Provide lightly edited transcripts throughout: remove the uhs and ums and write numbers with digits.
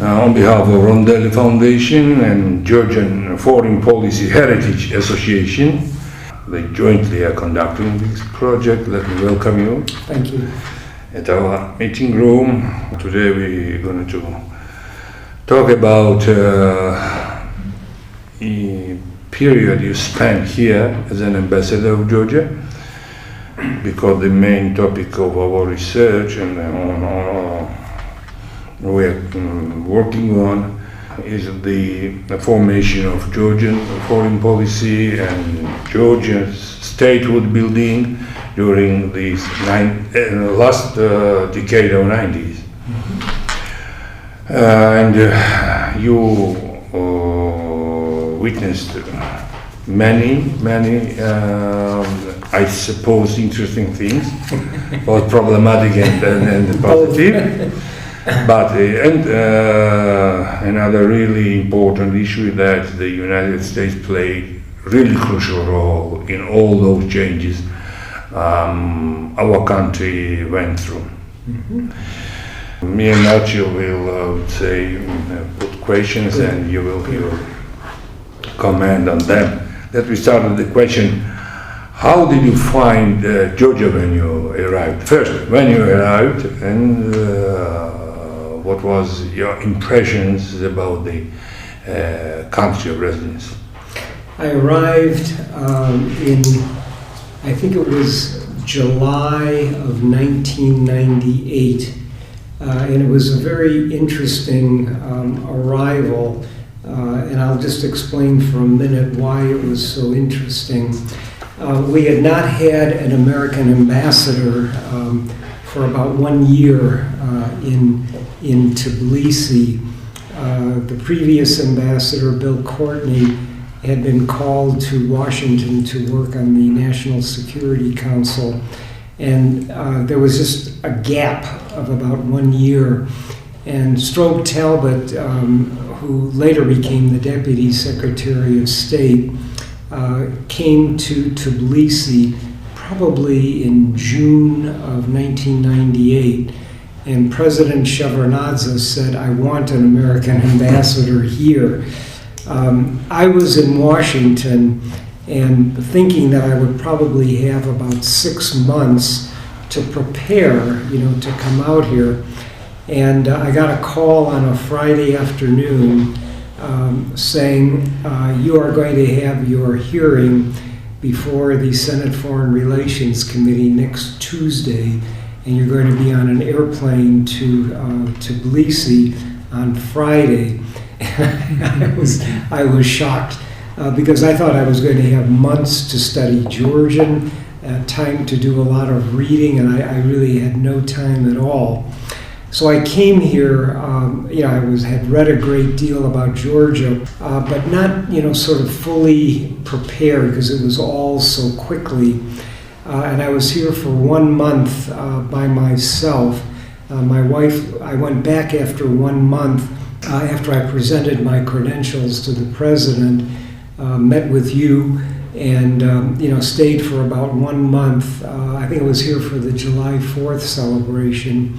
on behalf of Rondelli Foundation and Georgian Foreign Policy Heritage Association. They jointly are conducting this project. Let me welcome you. Thank you. At our meeting room. Today we're going to talk about the period you spent here as an ambassador of Georgia, because the main topic of our research and we're working on is the formation of Georgian foreign policy and Georgia's statehood building during the last decade of 90s. And you witnessed many, I suppose, interesting things, both problematic and positive. But another really important issue that the United States played really crucial role in all those changes our country went through. Mm-hmm. Me and Nacho will put questions and you will comment on them. Let me start with the question: how did you find Georgia when you arrived? First, when you arrived, and what was your impressions about the country of residence? I arrived in, I think it was July of 1998, and it was a very interesting arrival, and I'll just explain for a minute why it was so interesting. We had not had an American ambassador for about 1 year in Tbilisi. The previous ambassador, Bill Courtney, had been called to Washington to work on the National Security Council, and there was just a gap of about 1 year. And Strobe Talbot, who later became the Deputy Secretary of State, came to Tbilisi probably in June of 1998, and President Shevardnadze said, "I want an American ambassador here." I was in Washington and thinking that I would probably have about 6 months to prepare, to come out here. And I got a call on a Friday afternoon saying, you are going to have your hearing before the Senate Foreign Relations Committee next Tuesday, and you're going to be on an airplane to Tbilisi on Friday. I was shocked because I thought I was going to have months to study Georgian, time to do a lot of reading, and I really had no time at all. So I came here, I had read a great deal about Georgia, but not, sort of fully prepared because it was all so quickly. And I was here for 1 month by myself. My wife, I went back after 1 month after I presented my credentials to the president, met with you, and stayed for about 1 month. I think I was here for the July 4th celebration.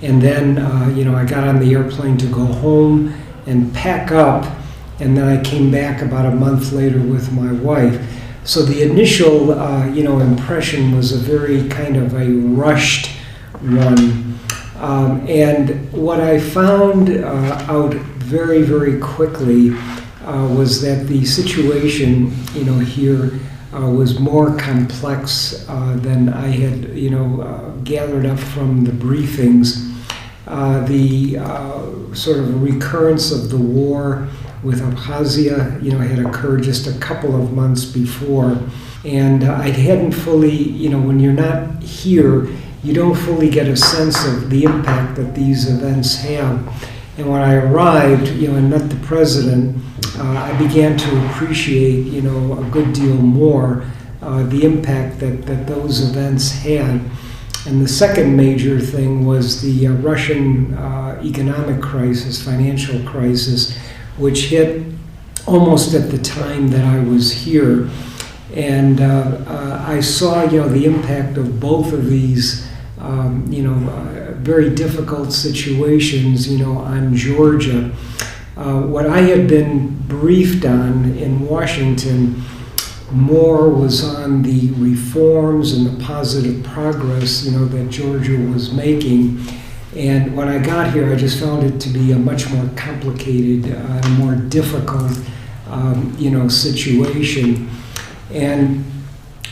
And then, I got on the airplane to go home and pack up, and then I came back about a month later with my wife. So the initial, impression was a very kind of a rushed one. And what I found out very, very quickly was that the situation, here was more complex than I had, gathered up from the briefings. The sort of recurrence of the war with Abkhazia, had occurred just a couple of months before. And I hadn't fully, when you're not here, you don't fully get a sense of the impact that these events have. And when I arrived, and met the president, I began to appreciate, a good deal more the impact that those events had. And the second major thing was the Russian economic crisis, financial crisis, which hit almost at the time that I was here. And I saw, the impact of both of these, very difficult situations, on Georgia. What I had been briefed on in Washington more was on the reforms and the positive progress, that Georgia was making. And when I got here, I just found it to be a much more complicated, more difficult, situation. And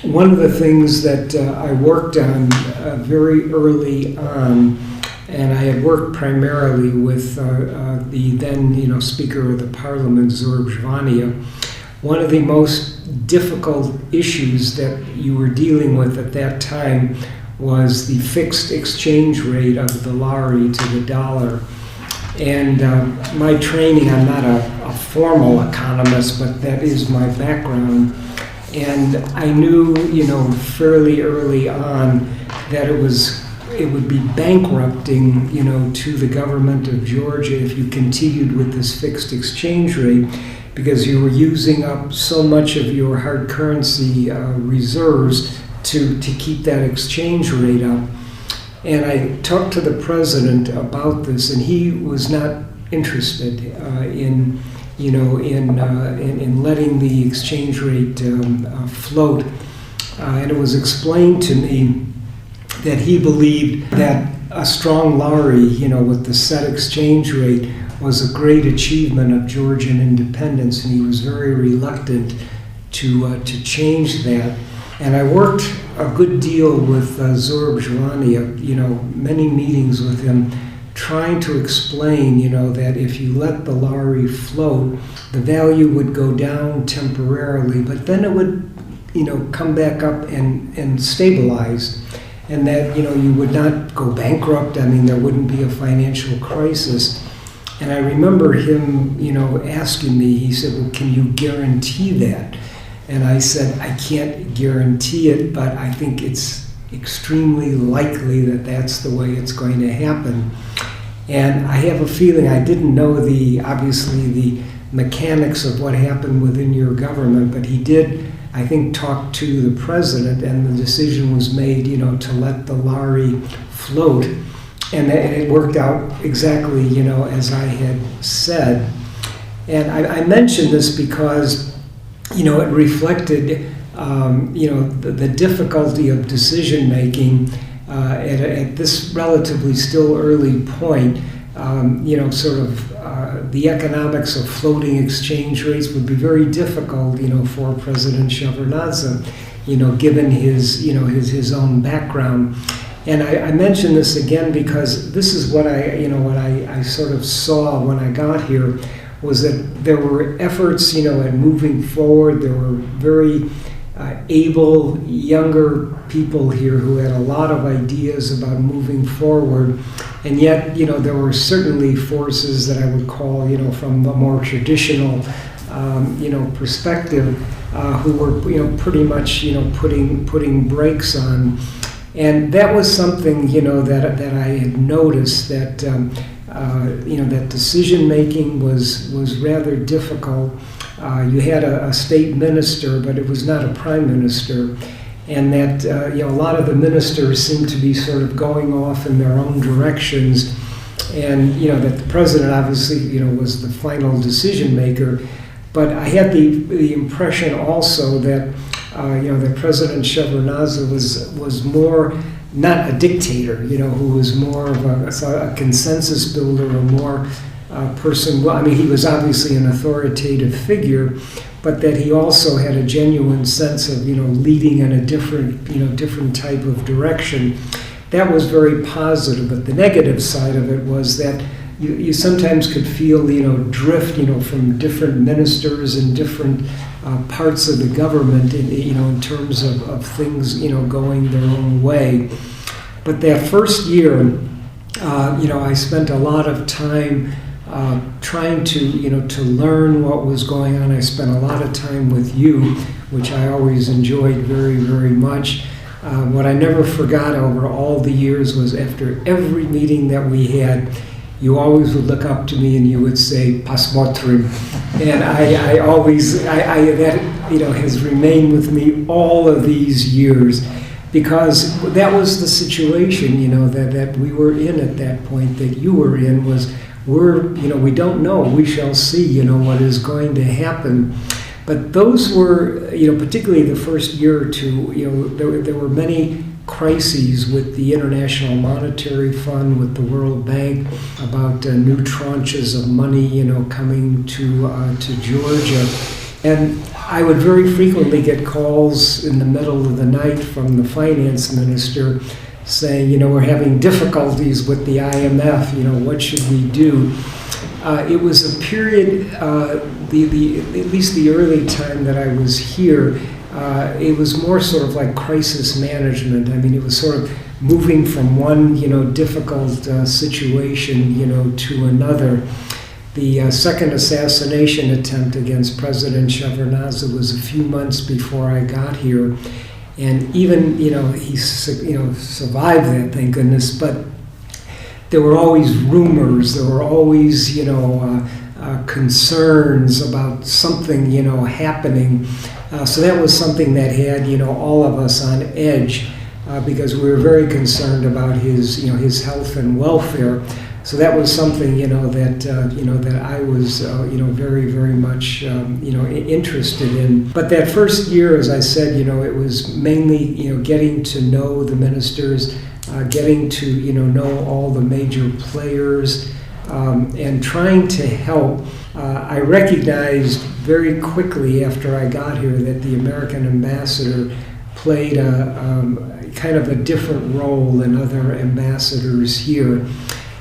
one of the things that I worked on very early on, and I had worked primarily with the then, Speaker of the Parliament, Zorobzhvania. One of the most difficult issues that you were dealing with at that time was the fixed exchange rate of the lari to the dollar. And my training, I'm not a formal economist, but that is my background. And I knew, fairly early on that it would be bankrupting, to the government of Georgia if you continued with this fixed exchange rate, because you were using up so much of your hard currency reserves to keep that exchange rate up. And I talked to the president about this, and he was not interested in letting the exchange rate float. And it was explained to me that he believed that a strong lari, with the set exchange rate, was a great achievement of Georgian independence, and he was very reluctant to change that. And I worked a good deal with Zorobzhvania, many meetings with him, trying to explain, that if you let the lari float, the value would go down temporarily, but then it would, come back up and stabilize, and that, you would not go bankrupt. There wouldn't be a financial crisis. And I remember him, asking me, he said, well, can you guarantee that? And I said, I can't guarantee it, but I think it's extremely likely that that's the way it's going to happen. And I have a feeling, I didn't know obviously the mechanics of what happened within your government, but he did, I think, talk to the president, and the decision was made, to let the lari float. And it worked out exactly, as I had said. And I mentioned this because, it reflected, the difficulty of decision making at this relatively still early point. The economics of floating exchange rates would be very difficult, for President Shevardnadze, given his own background. And I mention this again because this is what I sort of saw when I got here, was that there were efforts, at moving forward. There were very able younger people here who had a lot of ideas about moving forward. And yet, there were certainly forces that I would call, from a more traditional, perspective, who were, pretty much, putting brakes on. And that was something, that I had noticed, that, that decision making was rather difficult. You had a state minister, but it was not a prime minister. And that, a lot of the ministers seemed to be sort of going off in their own directions. And, that the president obviously, was the final decision maker. But I had the impression also that, that President Shevardnadze was more, not a dictator, who was more of a consensus builder, or more person. Well, he was obviously an authoritative figure, but that he also had a genuine sense of, leading in a different type of direction. That was very positive, but the negative side of it was that you sometimes could feel, drift, from different ministers and different parts of the government, in terms of things, going their own way. But that first year, I spent a lot of time trying to learn what was going on. I spent a lot of time with you, which I always enjoyed very, very much. What I never forgot over all the years was after every meeting that we had, you always would look up to me and you would say, "Pasmotrim," and I always that has remained with me all of these years. because that was the situation, that we were in at that point, that you were in, was we don't know, we shall see, what is going to happen. But those were, particularly the first year or two, there were many crises with the International Monetary Fund, with the World Bank, about new tranches of money, coming to Georgia. And I would very frequently get calls in the middle of the night from the finance minister saying, we're having difficulties with the IMF, what should we do? It was a period, at least the early time that I was here, it was more sort of like crisis management. I mean, it was sort of moving from one, difficult situation, to another. The second assassination attempt against President Shevardnadze was a few months before I got here. And even, he survived that, thank goodness, but there were always rumors, there were always, concerns about something, happening. So that was something that had, all of us on edge, because we were very concerned about his health and welfare. So that was something, that I was, very, very much, interested in. But that first year, as I said, it was mainly, getting to know the ministers, getting to, know all the major players, and trying to help. I recognized very quickly after I got here that the American ambassador played a kind of a different role than other ambassadors here.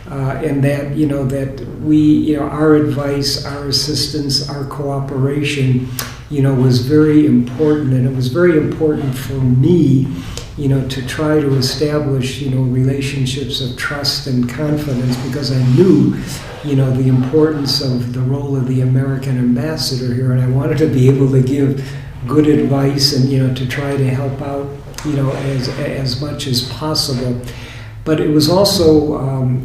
And that, that we, our advice, our assistance, our cooperation, was very important. And it was very important for me, to try to establish, relationships of trust and confidence, because I knew, the importance of the role of the American ambassador here. And I wanted to be able to give good advice and, to try to help out, as much as possible. But it was also,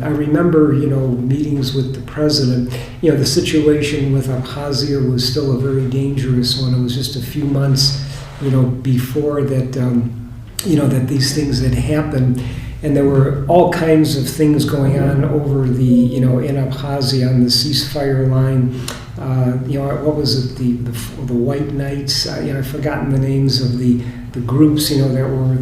I remember, meetings with the president. The situation with Abkhazia was still a very dangerous one. It was just a few months, before that, that these things had happened. And there were all kinds of things going on over the, in Abkhazia on the ceasefire line. What was it, the White Knights? I've forgotten the names of the groups, that were,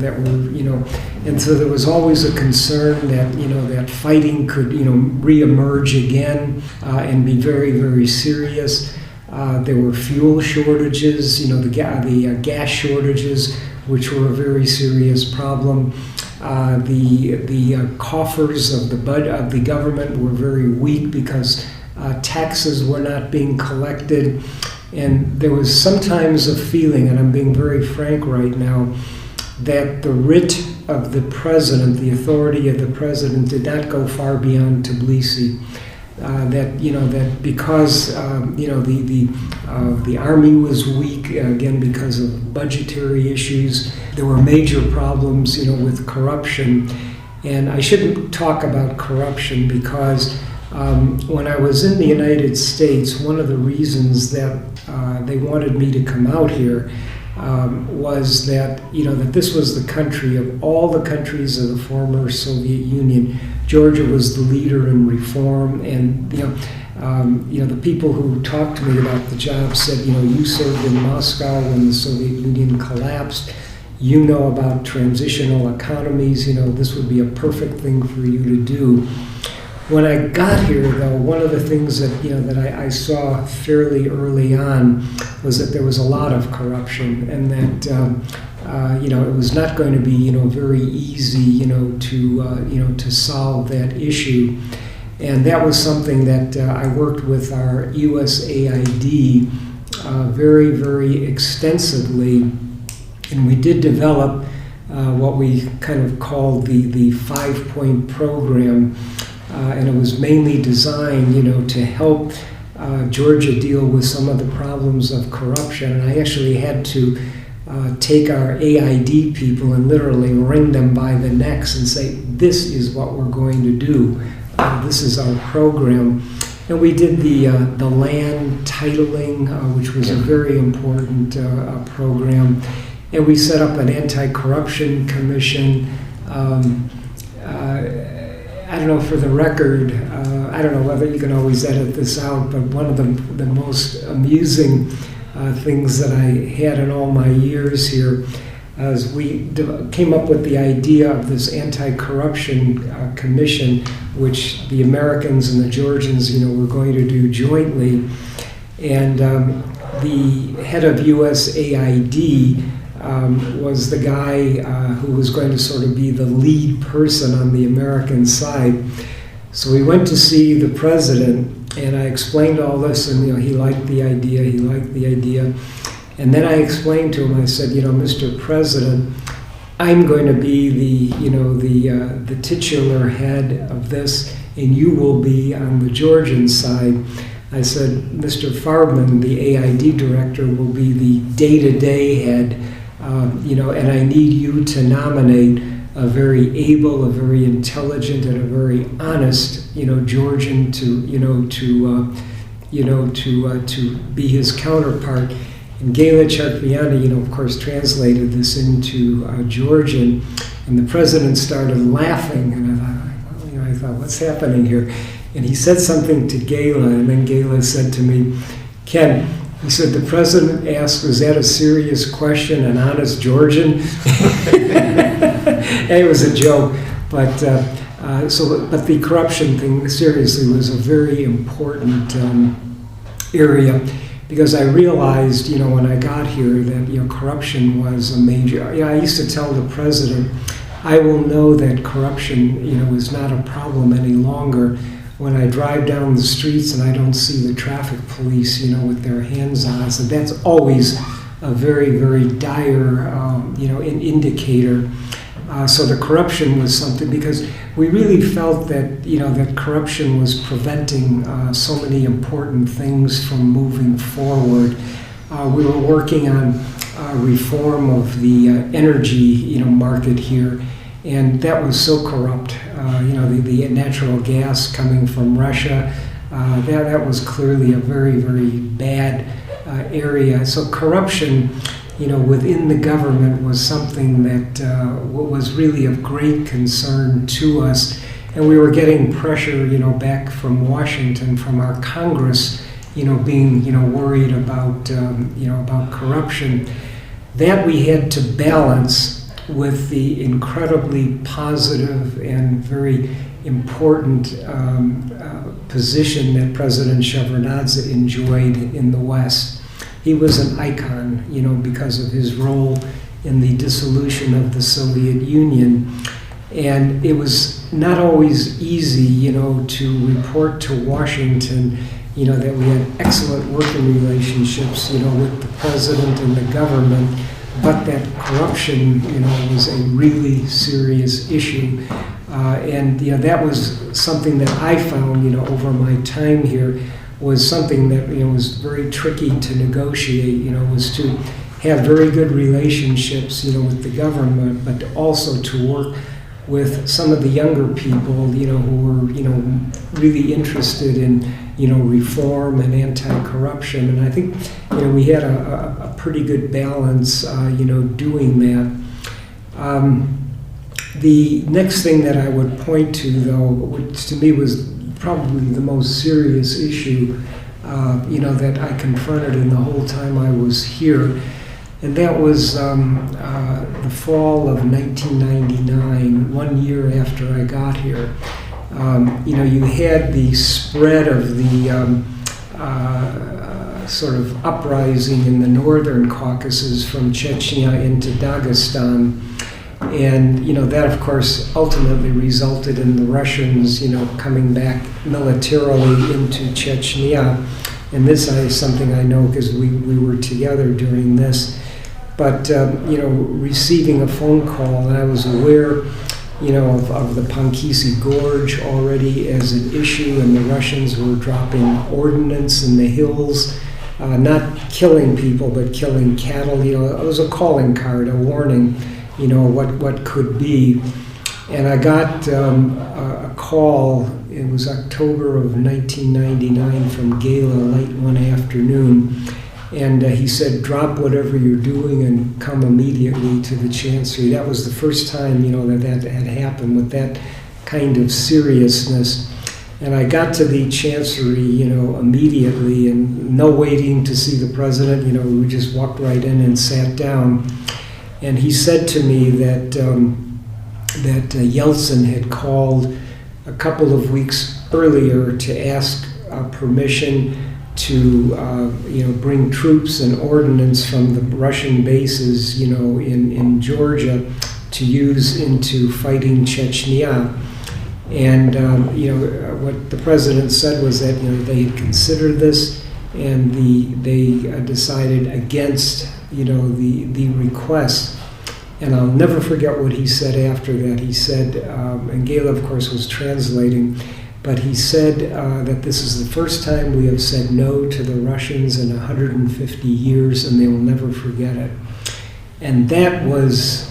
and so there was always a concern that, that fighting could, reemerge again and be very, very serious. There were fuel shortages, the gas shortages, which were a very serious problem. The coffers of the government were very weak because taxes were not being collected. And there was sometimes a feeling, and I'm being very frank right now, that the writ of the president, the authority of the president, did not go far beyond Tbilisi. That because the army was weak, again because of budgetary issues, there were major problems, with corruption. And I shouldn't talk about corruption because when I was in the United States, one of the reasons that they wanted me to come out here was that, that this was the country of all the countries of the former Soviet Union. Georgia was the leader in reform, and the people who talked to me about the job said, you served in Moscow when the Soviet Union collapsed. You know about transitional economies. This would be a perfect thing for you to do. When I got here, though, one of the things that that I saw fairly early on was that there was a lot of corruption, and that it was not going to be very easy to solve that issue, and that was something that I worked with our USAID very, very extensively, and we did develop what we kind of called the 5-point program. And it was mainly designed, to help Georgia deal with some of the problems of corruption. And I actually had to take our AID people and literally wring them by the necks and say, this is what we're going to do. This is our program. And we did the land titling, which was a very important program. And we set up an anti-corruption commission. I don't know, for the record, I don't know whether you can always edit this out, but one of the most amusing things that I had in all my years here is we came up with the idea of this anti-corruption commission, which the Americans and the Georgians, were going to do jointly. And the head of USAID was the guy who was going to sort of be the lead person on the American side. So we went to see the president, and I explained all this, and he liked the idea. And then I explained to him, I said, Mr. President, I'm going to be the titular head of this, and you will be on the Georgian side. I said, Mr. Farbman, the AID director, will be the day-to-day head, and I need you to nominate a very able, a very intelligent, and a very honest, Georgian to be his counterpart. And Gela Charkviani, of course, translated this into Georgian, and the president started laughing, and I thought, what's happening here? And he said something to Gela, and then Gela said to me, Ken, he said, the president asked, was that a serious question, an honest Georgian? It was a joke, but the corruption thing, seriously, was a very important area, because I realized, when I got here that, corruption was a major, I used to tell the president, I will know that corruption, is not a problem any longer when I drive down the streets and I don't see the traffic police, with their hands on us. And that's always a very, very dire, indicator. So the corruption was something, because we really felt that, that corruption was preventing so many important things from moving forward. We were working on reform of the energy, market here, and that was so corrupt. The natural gas coming from Russia, that was clearly a very, very bad area. So corruption, within the government was something that was really of great concern to us. And we were getting pressure, back from Washington, from our Congress, being, worried about, about corruption. That we had to balance with the incredibly positive and very important position that President Shevardnadze enjoyed in the West. He was an icon, because of his role in the dissolution of the Soviet Union. And it was not always easy, to report to Washington, that we had excellent working relationships, with the president and the government, but that corruption, was a really serious issue. And that was something that I found, over my time here, was something that was very tricky to negotiate. Was to have very good relationships, with the government, but also to work with some of the younger people, who were, really interested in, reform and anti-corruption. And I think, we had a pretty good balance, doing that. The next thing that I would point to, though, which to me was probably the most serious issue, that I confronted in the whole time I was here, and that was the fall of 1999, 1 year after I got here. You had the spread of the sort of uprising in the northern Caucasus from Chechnya into Dagestan. And, that, of course, ultimately resulted in the Russians, coming back militarily into Chechnya. And this is something I know because we were together during this. But, receiving a phone call, and I was aware, of the Pankisi Gorge already as an issue, and the Russians were dropping ordnance in the hills, not killing people, but killing cattle. It was a calling card, a warning, what could be. And I got a call, it was October of 1999 from Gela late one afternoon, And he said, drop whatever you're doing and come immediately to the Chancery. That was the first time, that had happened with that kind of seriousness. And I got to the Chancery, immediately, and no waiting to see the president. We just walked right in and sat down. And he said to me that Yeltsin had called a couple of weeks earlier to ask permission to bring troops and ordnance from the Russian bases, in Georgia to use into fighting Chechnya. And what the president said was that they had considered this, and they decided against the request. And I'll never forget what he said after that. He said, and Gala, of course, was translating, but he said that this is the first time we have said no to the Russians in 150 years, and they will never forget it. And that was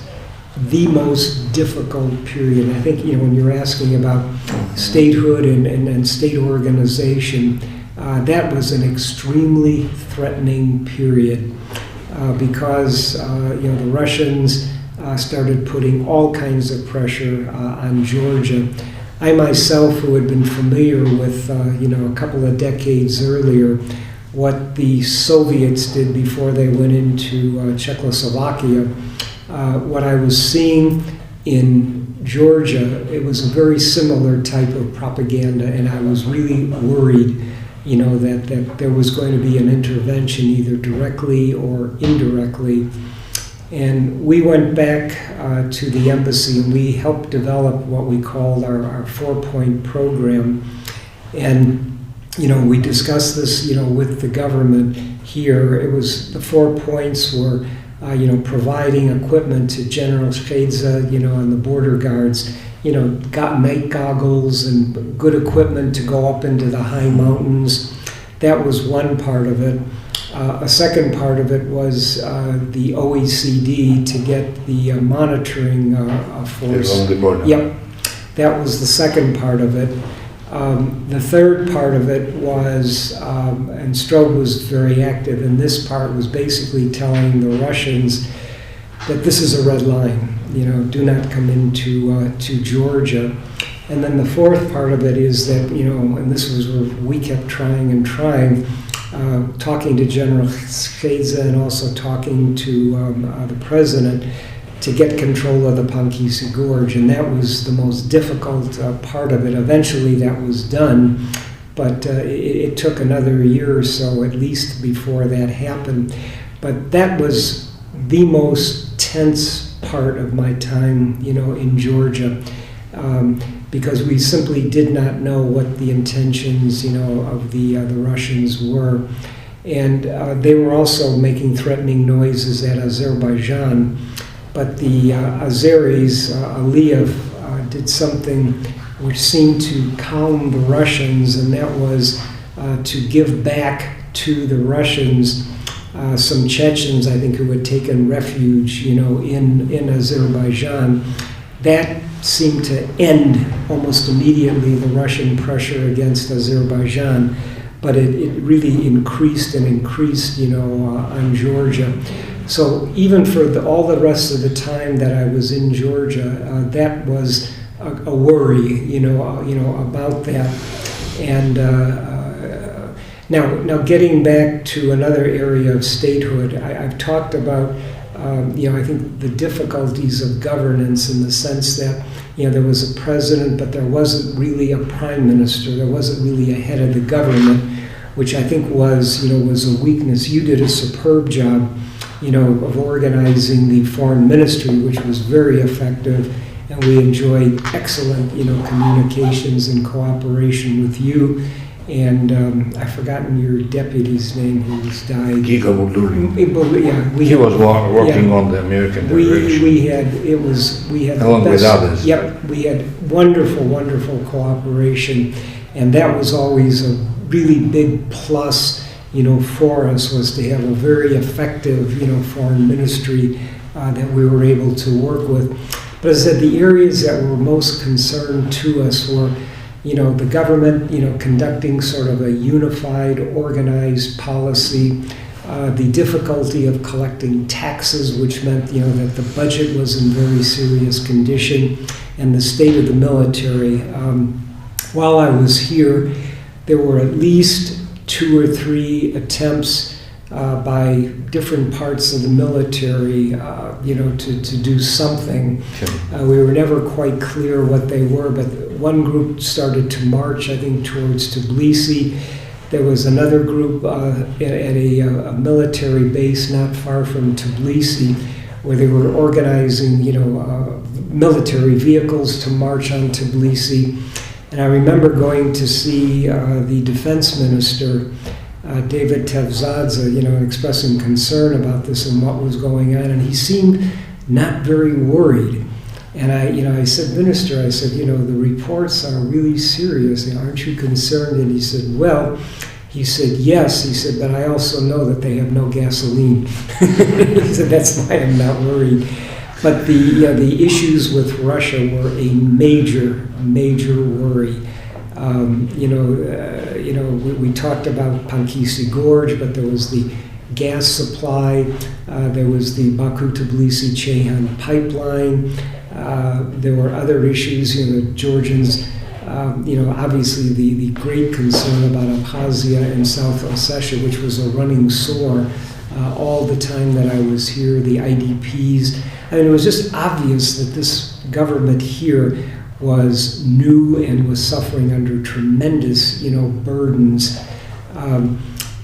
the most difficult period. I think, when you're asking about statehood and state organization, that was an extremely threatening period because, the Russians started putting all kinds of pressure on Georgia. I myself, who had been familiar with, a couple of decades earlier, what the Soviets did before they went into Czechoslovakia, what I was seeing in Georgia, it was a very similar type of propaganda, and I was really worried, that there was going to be an intervention either directly or indirectly. And we went back to the embassy, and we helped develop what we called our 4-point program. And, we discussed this, with the government here. It was, the 4 points were, providing equipment to General Schedza, and the border guards, got night goggles and good equipment to go up into the high mountains. That was one part of it. A second part of it was the OECD to get the monitoring force. Along the border. Yep, that was the second part of it. The third part of it was, and Strobe was very active, and this part was basically telling the Russians that this is a red line, do not come into to Georgia. And then the fourth part of it is that, and this was where we kept trying and trying, talking to General Schedza and also talking to the president to get control of the Pankisi Gorge, and that was the most difficult part of it. Eventually that was done, but it took another year or so at least before that happened. But that was the most tense part of my time, in Georgia, because we simply did not know what the intentions, of the Russians were. And they were also making threatening noises at Azerbaijan. But the Azeris, Aliyev, did something which seemed to calm the Russians, and that was to give back to the Russians some Chechens, I think, who had taken refuge, in Azerbaijan. That seemed to end almost immediately the Russian pressure against Azerbaijan, but it really increased and increased, on Georgia. So even for all the rest of the time that I was in Georgia, that was a worry, about that. And now getting back to another area of statehood, I've talked about, I think the difficulties of governance in the sense that, there was a president, but there wasn't really a prime minister. There wasn't really a head of the government, which I think was a weakness. You did a superb job, of organizing the foreign ministry, which was very effective, and we enjoyed excellent, communications and cooperation with you. And I've forgotten your deputy's name who's died. Giga Bulduri. Yeah, He was working on the American Direction. We had along the best, with others. Yep, we had wonderful cooperation, and that was always a really big plus, for us, was to have a very effective, foreign ministry that we were able to work with. But as I said, the areas that were most concerned to us were, the government, conducting sort of a unified, organized policy, the difficulty of collecting taxes, which meant, you know, that the budget was in very serious condition, and the state of the military. While I was here, there were at least 2 or 3 attempts by different parts of the military, you know, to do something. Sure. We were never quite clear what they were, but one group started to march, I think, towards Tbilisi. There was another group at a military base not far from Tbilisi, where they were organizing, you know, military vehicles to march on Tbilisi. And I remember going to see the defense minister, David Tevzadze, you know, expressing concern about this and what was going on, and he seemed not very worried. And I said, Minister, I said, you know, the reports are really serious. You know, aren't you concerned? And he said, well, he said, yes. He said, but I also know that they have no gasoline. He said, that's why I'm not worried. But the issues with Russia were a major worry. We talked about Pankisi Gorge, but there was the gas supply. There was the Baku-Tbilisi-Ceyhan pipeline. There were other issues. You know, the Georgians, obviously the great concern about Abkhazia and South Ossetia, which was a running sore all the time that I was here, the IDPs. I mean, it was just obvious that this government here was new and was suffering under tremendous, burdens.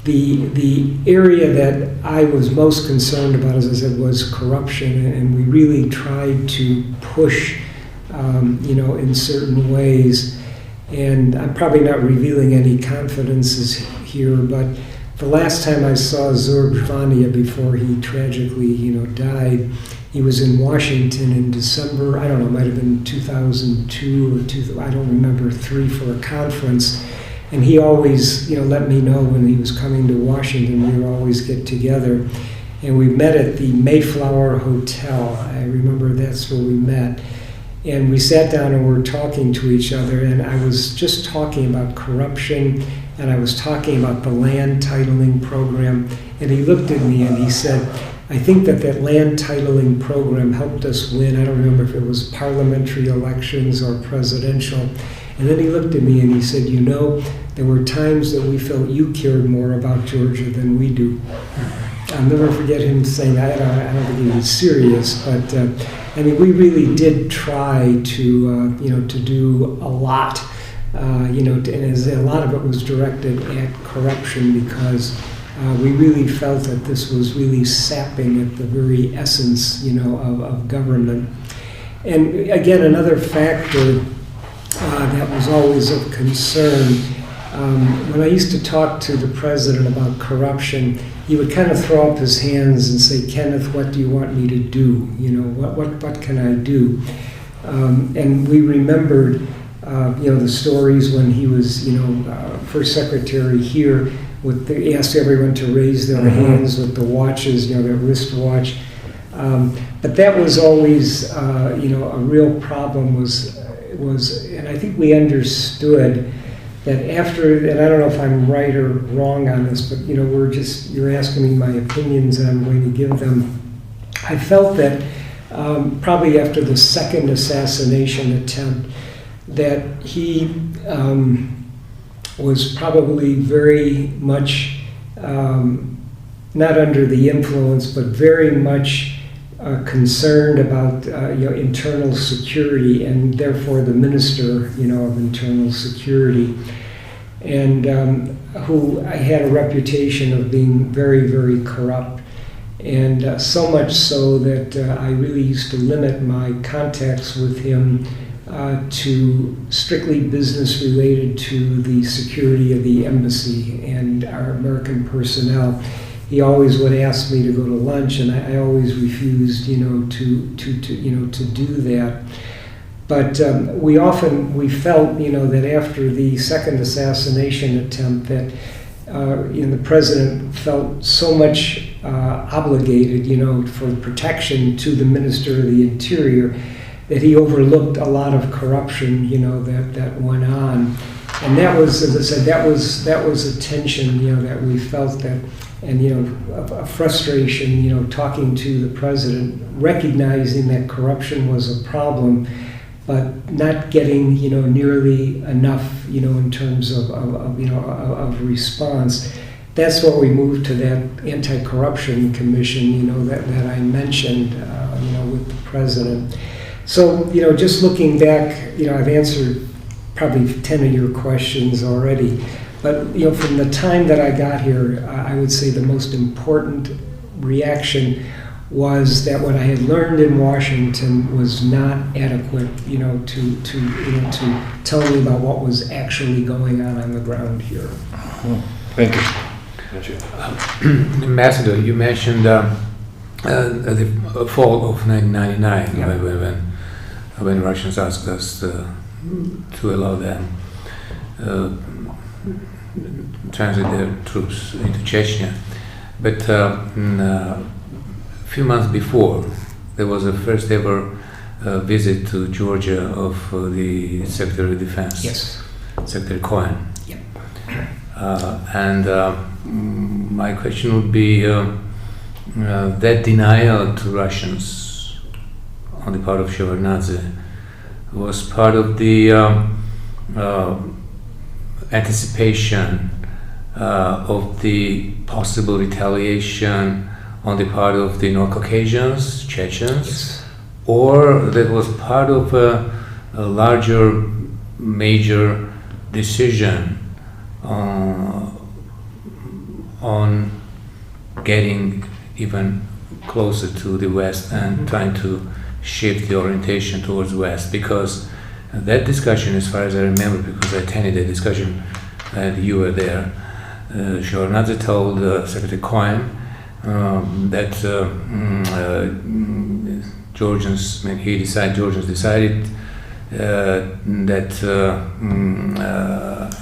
The area that I was most concerned about, as I said, was corruption, and we really tried to push, in certain ways. And I'm probably not revealing any confidences here, but the last time I saw Zurb Zvania before he tragically, died, he was in Washington in December, I don't know, it might have been 2002 or I don't remember, 3 for a conference. And he always, let me know when he was coming to Washington. We would always get together. And we met at the Mayflower Hotel. I remember that's where we met. And we sat down and were talking to each other. And I was just talking about corruption. And I was talking about the land titling program. And he looked at me and he said, I think that land titling program helped us win. I don't remember if it was parliamentary elections or presidential. And then he looked at me and he said, there were times that we felt you cared more about Georgia than we do. I'll never forget him saying that. I don't think he was serious, but we really did try to do a lot, and a lot of it was directed at corruption because we really felt that this was really sapping at the very essence, of government. And again, another factor that was always of concern. When I used to talk to the president about corruption, he would kind of throw up his hands and say, Kenneth, what do you want me to do? What can I do? And we remembered, the stories when he was, first secretary here. He asked everyone to raise their hands with the watches, their wristwatch. But that was always, a real problem was, and I think we understood that after, and I don't know if I'm right or wrong on this, but you're asking me my opinions and I'm going to give them. I felt that probably after the second assassination attempt, that he was probably very much not under the influence, but very much concerned about internal security, and therefore the minister of internal security, and who had a reputation of being very, very corrupt, and so much so that I really used to limit my contacts with him to strictly business related to the security of the embassy and our American personnel. He always would ask me to go to lunch, and I always refused, to do that. But we felt, that after the second assassination attempt, that the president felt so much obligated, for protection to the Minister of the Interior, that he overlooked a lot of corruption, that went on. And that was, as I said, that was a tension, that we felt that, and a frustration, talking to the president, recognizing that corruption was a problem, but not getting nearly enough in terms of response. That's why we moved to that anti-corruption commission, that I mentioned, with the president. So, just looking back, I've answered probably 10 of your questions already. But, from the time that I got here, I would say the most important reaction was that what I had learned in Washington was not adequate, to tell me about what was actually going on the ground here. Thank you. Ambassador, you mentioned the fall of 1999, Yeah. when Russians asked us to allow them transit their troops into Chechnya. But a few months before, there was a first ever visit to Georgia of the Secretary of Defense, Yes. Secretary Cohen. Yep. And my question would be that denial to Russians on the part of Shevardnadze was part of the anticipation of the possible retaliation on the part of the North Caucasians, Chechens, Yes. or that was part of a larger, major decision on getting even closer to the West and trying to shift the orientation towards West, because that discussion, as far as I remember, because I attended the discussion and you were there, Shevardnadze told Secretary Cohen that Georgians decided that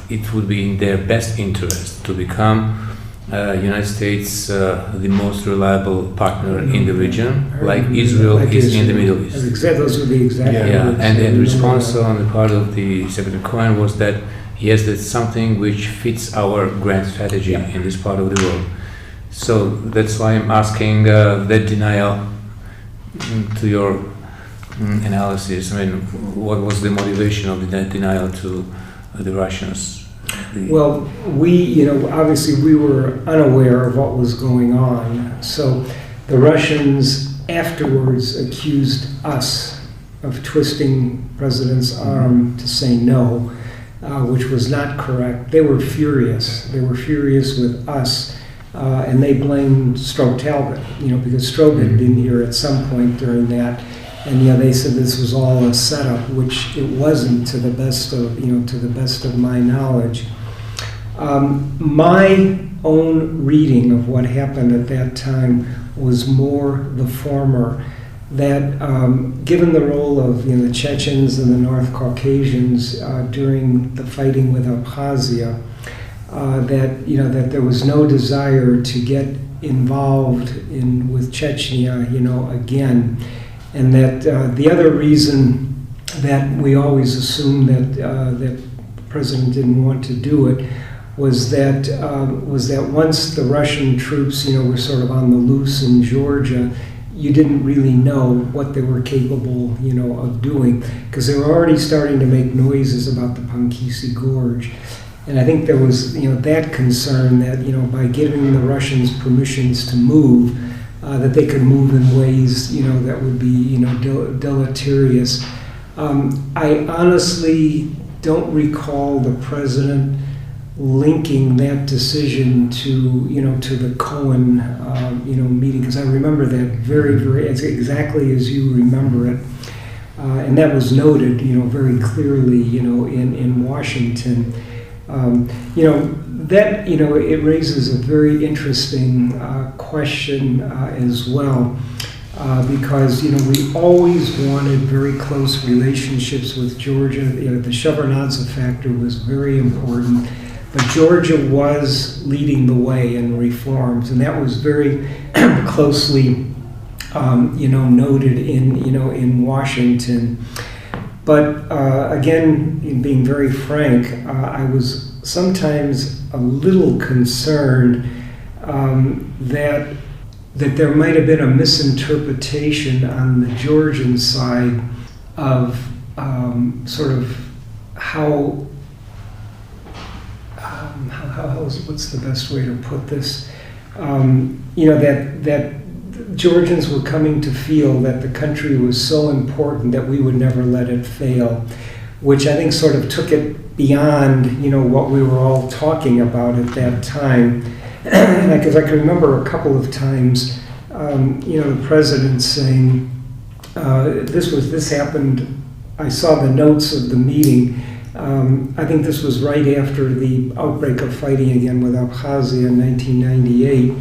it would be in their best interest to become United States the most reliable partner in the region, like Israel is in the Middle East. Those were the exact words. And the response on the part of the Secretary Cohen was that yes, that's something which fits our grand strategy in this part of the world. So that's why I'm asking that denial to your analysis. I mean, what was the motivation of that denial to the Russians? Well, we, obviously we were unaware of what was going on. So the Russians afterwards accused us of twisting President's arm to say no, which was not correct. They were furious. They were furious with us, and they blamed Strobe Talbot, because Strobe had been here at some point during that. And they said this was all a setup, which it wasn't, to the best of my knowledge. My own reading of what happened at that time was more the former. That given the role of the Chechens and the North Caucasians during the fighting with Abkhazia, that there was no desire to get involved with Chechnya, again. And that the other reason that we always assumed that the president didn't want to do it was that once the Russian troops, were sort of on the loose in Georgia, you didn't really know what they were capable, of doing, because they were already starting to make noises about the Pankisi Gorge. And I think there was, that concern that, by giving the Russians permissions to move, that they could move in ways, that would be, deleterious. I honestly don't recall the president linking that decision to, to the Cohen, meeting, because I remember that very, very, exactly as you remember it. And that was noted, very clearly, in Washington. That, it raises a very interesting question as well, because, we always wanted very close relationships with Georgia. The Shevardnadze factor was very important, but Georgia was leading the way in reforms, and that was very closely, noted in Washington. But again, in being very frank, I was sometimes a little concerned that there might have been a misinterpretation on the Georgian side of sort of how what's the best way to put this? That Georgians were coming to feel that the country was so important that we would never let it fail, which I think sort of took it beyond, what we were all talking about at that time. Because I can remember a couple of times, the president saying, this happened, I saw the notes of the meeting. I think this was right after the outbreak of fighting again with Abkhazia in 1998,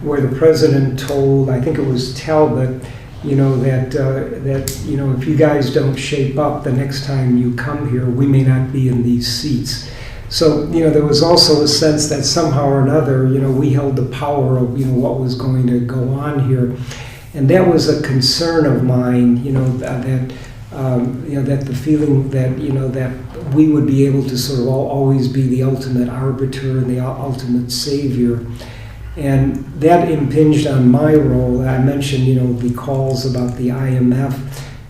where the president told, I think it was Talbot, that if you guys don't shape up the next time you come here, we may not be in these seats. So, there was also a sense that somehow or another, we held the power of, what was going to go on here. And that was a concern of mine, that the feeling that, that we would be able to sort of always be the ultimate arbiter and the ultimate savior. And that impinged on my role. I mentioned, the calls about the IMF,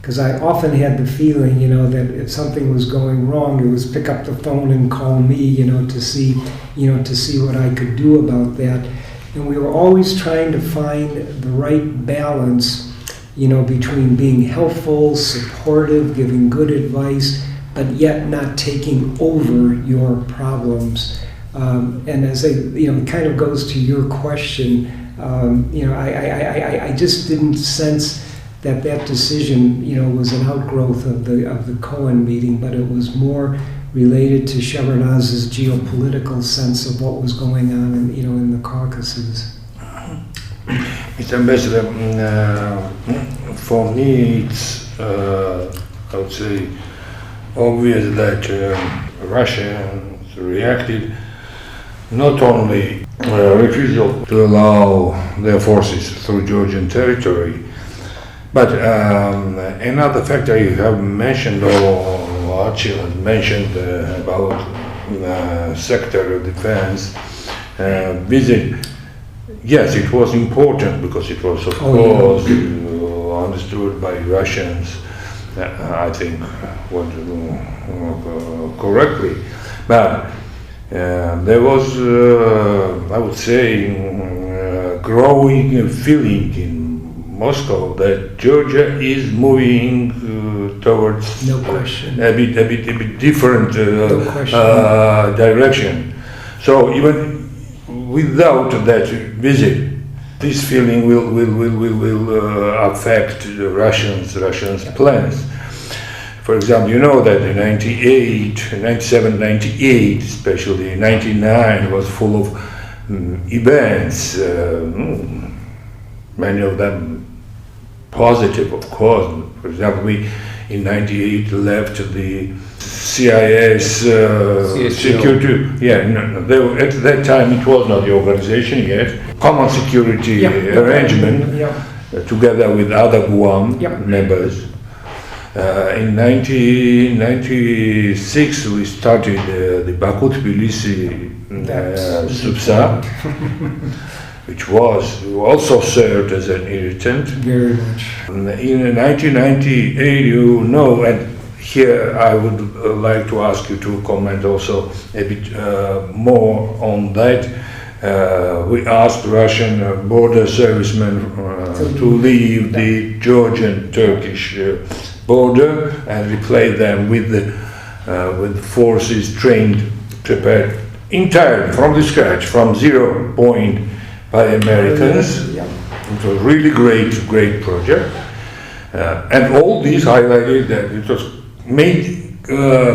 because I often had the feeling, that if something was going wrong, it was pick up the phone and call me, to see what I could do about that. And we were always trying to find the right balance, between being helpful, supportive, giving good advice, but yet not taking over your problems. And as it kind of goes to your question, I just didn't sense that decision, was an outgrowth of the Cohen meeting, but it was more related to Shevardnadze's geopolitical sense of what was going on in the Caucasus. Mr. Ambassador, for me it's, I would say, obvious that Russians reacted not only refusal to allow their forces through Georgian territory, but another factor you have mentioned, or Archie has mentioned about Secretary of Defense visit. Yes, it was important because it was, of course, understood by Russians, I think, correctly. But there was, I would say, growing feeling in Moscow that Georgia is moving towards no question. a bit different direction. So even without that visit, this feeling will affect the Russians' plans. For example, you know that in 97, 98, especially 99 was full of events, many of them positive, of course. For example, we in 98 left the CIS security. Yeah, no, at that time it was not the organization yet. Common security arrangement together with other Guam members. In 1996 we started the Baku-Tbilisi SUPSA, which also served as an irritant. Very much. In 1998, and here I would like to ask you to comment also a bit more on that. We asked Russian border servicemen to leave the Georgian-Turkish border and replace them with forces trained, prepared entirely from the scratch, from 0 point by Americans. It was really great project. And all these highlighted that it was made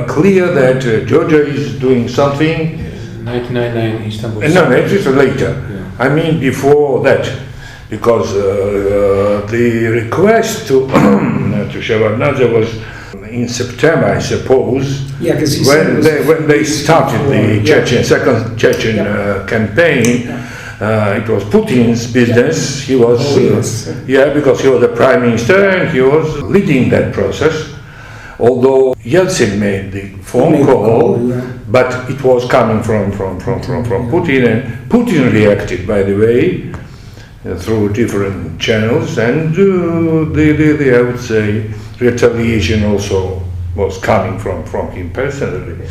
clear that Georgia is doing something. 1999 Istanbul. No, it is later. Yeah. I mean before that, because the request to Shevardnadze was in September, I suppose. Yeah, because when they started the second Chechen campaign. It was Putin's business. He was, because he was the prime minister and he was leading that process. although Yeltsin made the phone call, but it was coming from Putin, and Putin reacted, by the way, through different channels, and the I would say, retaliation also was coming from him personally.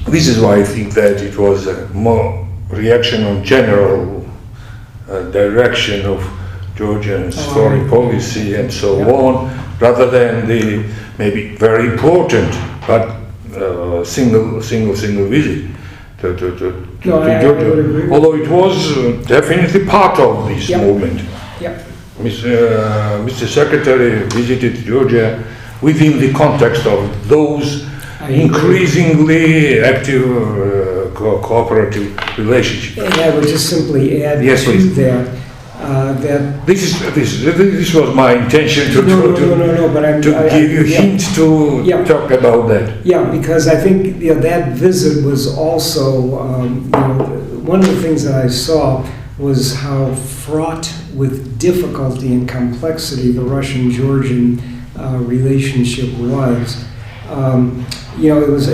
This is why I think that it was a more reaction on general direction of Georgia's foreign policy and so on, rather than the maybe very important but single visit to Georgia. Although it was definitely part of this movement. Mr. Secretary visited Georgia within the context of those increasingly active cooperative relationships. And I would just simply add to that. That this was my intention to give you a hint to talk about that. Yeah, because I think that visit was also one of the things that I saw was how fraught with difficulty and complexity the Russian-Georgian relationship was. It was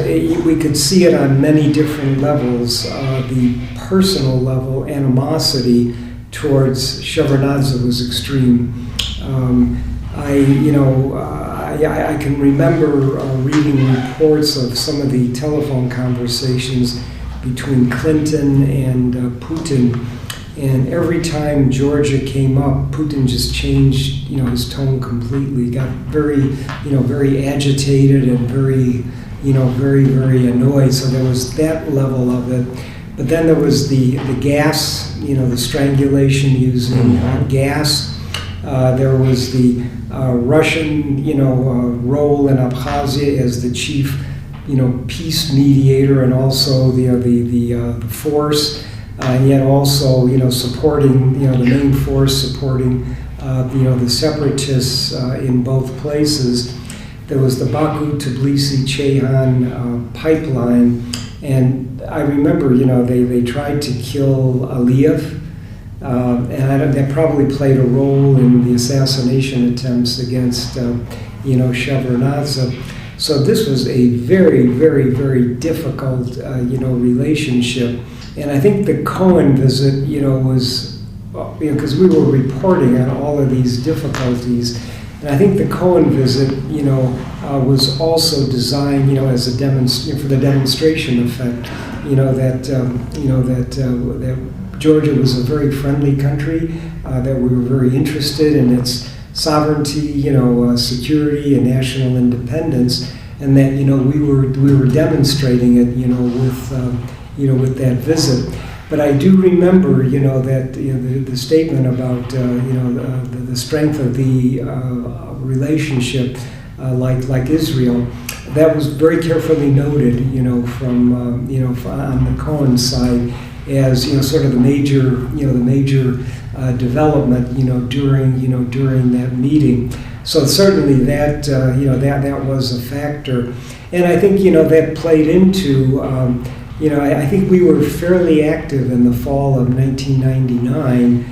we could see it on many different levels. The personal level animosity towards Shevardnadze was extreme. I can remember reading reports of some of the telephone conversations between Clinton and Putin, and every time Georgia came up, Putin just changed, his tone completely. Got very agitated and very annoyed. So there was that level of it. But then there was the gas, the strangulation using gas. There was the Russian, role in Abkhazia as the chief, peace mediator, and also the force, and yet also, supporting, the main force supporting, the separatists in both places. There was the Baku-Tbilisi-Ceyhan pipeline. And I remember, they tried to kill Aliyev, and that probably played a role in the assassination attempts against, Shevardnadze. So this was a very, very, very difficult, relationship. And I think the Cohen visit, was, because we were reporting on all of these difficulties. And I think the Cohen visit, was also designed, as a for the demonstration effect, that Georgia was a very friendly country, that we were very interested in its sovereignty, security and national independence, and that we were demonstrating it, with that visit. But I do remember, that the statement about the strength of the relationship, like Israel, that was very carefully noted, from on the Cohen side as sort of the major development, during that meeting. So certainly that that was a factor, and I think that played into. I think we were fairly active in the fall of 1999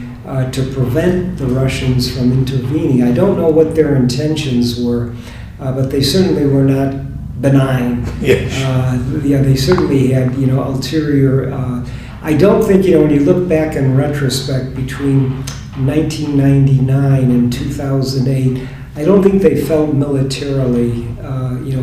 to prevent the Russians from intervening. I don't know what their intentions were, but they certainly were not benign. Yes. They certainly had, ulterior. I don't think, when you look back in retrospect between 1999 and 2008, I don't think they felt militarily,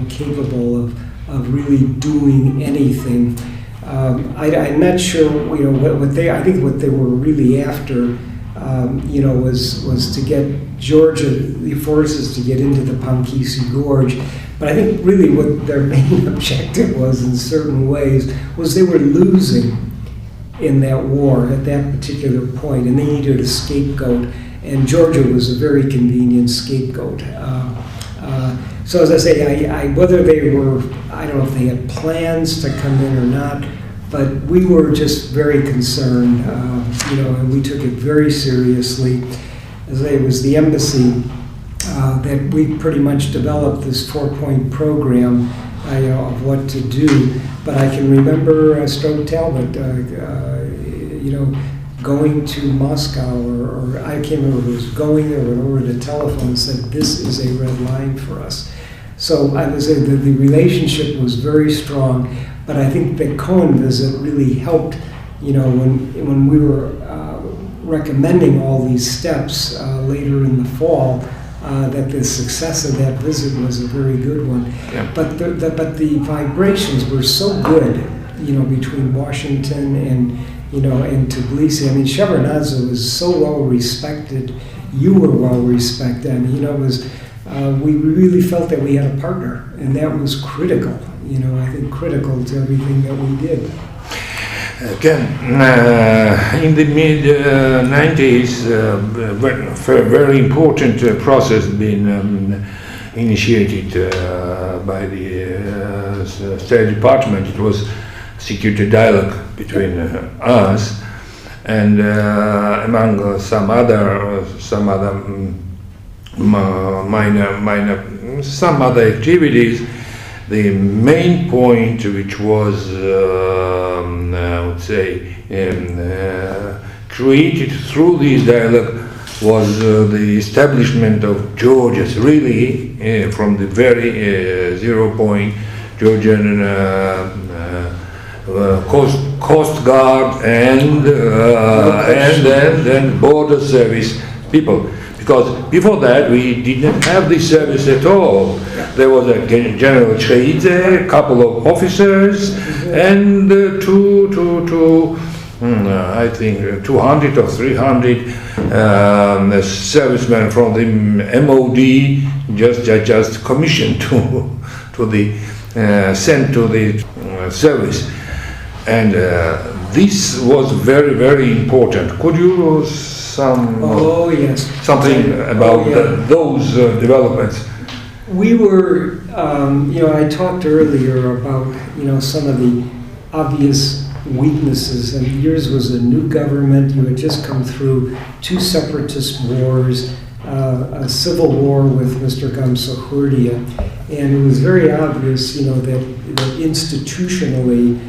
capable of really doing anything. I'm not sure, what they. I think what they were really after, was to get Georgia, the forces to get into the Pankisi Gorge. But I think really what their main objective was, in certain ways, was they were losing in that war at that particular point, and they needed a scapegoat. And Georgia was a very convenient scapegoat. So as I say, whether they were, I don't know if they had plans to come in or not, but we were just very concerned, and we took it very seriously. As I say, it was the embassy that we pretty much developed this 4-point program, of what to do. But I can remember Stroke Talbot, going to Moscow, or I can't remember who was going there, but over the telephone and said, this is a red line for us. So I would say that the relationship was very strong, but I think the Cohen visit really helped, when we were recommending all these steps later in the fall, that the success of that visit was a very good one. Yeah. But the vibrations were so good, between Washington and Tbilisi. I mean, Shevardnadze was so well respected. You were well respected. I mean, it was. We really felt that we had a partner, and that was critical. I think critical to everything that we did. Again, in the mid 90s, very important process been initiated by the State Department. It was security dialogue between us and among some other other activities. The main point, which was I would say created through this dialogue, was the establishment of Georgia's, really from the very 0 point, Georgian Coast Guard and border service people. Because before that we didn't have this service at all. There was a General Cheidze, a couple of officers, and I think 200 or 300 servicemen from the MOD, just commissioned to the sent to the service, and this was very, very important. Could you something about those developments? We were, I talked earlier about, some of the obvious weaknesses, and yours was a new government. You had just come through 2 separatist wars, a civil war with Mr. Gamsahurdia, and it was very obvious, that institutionally,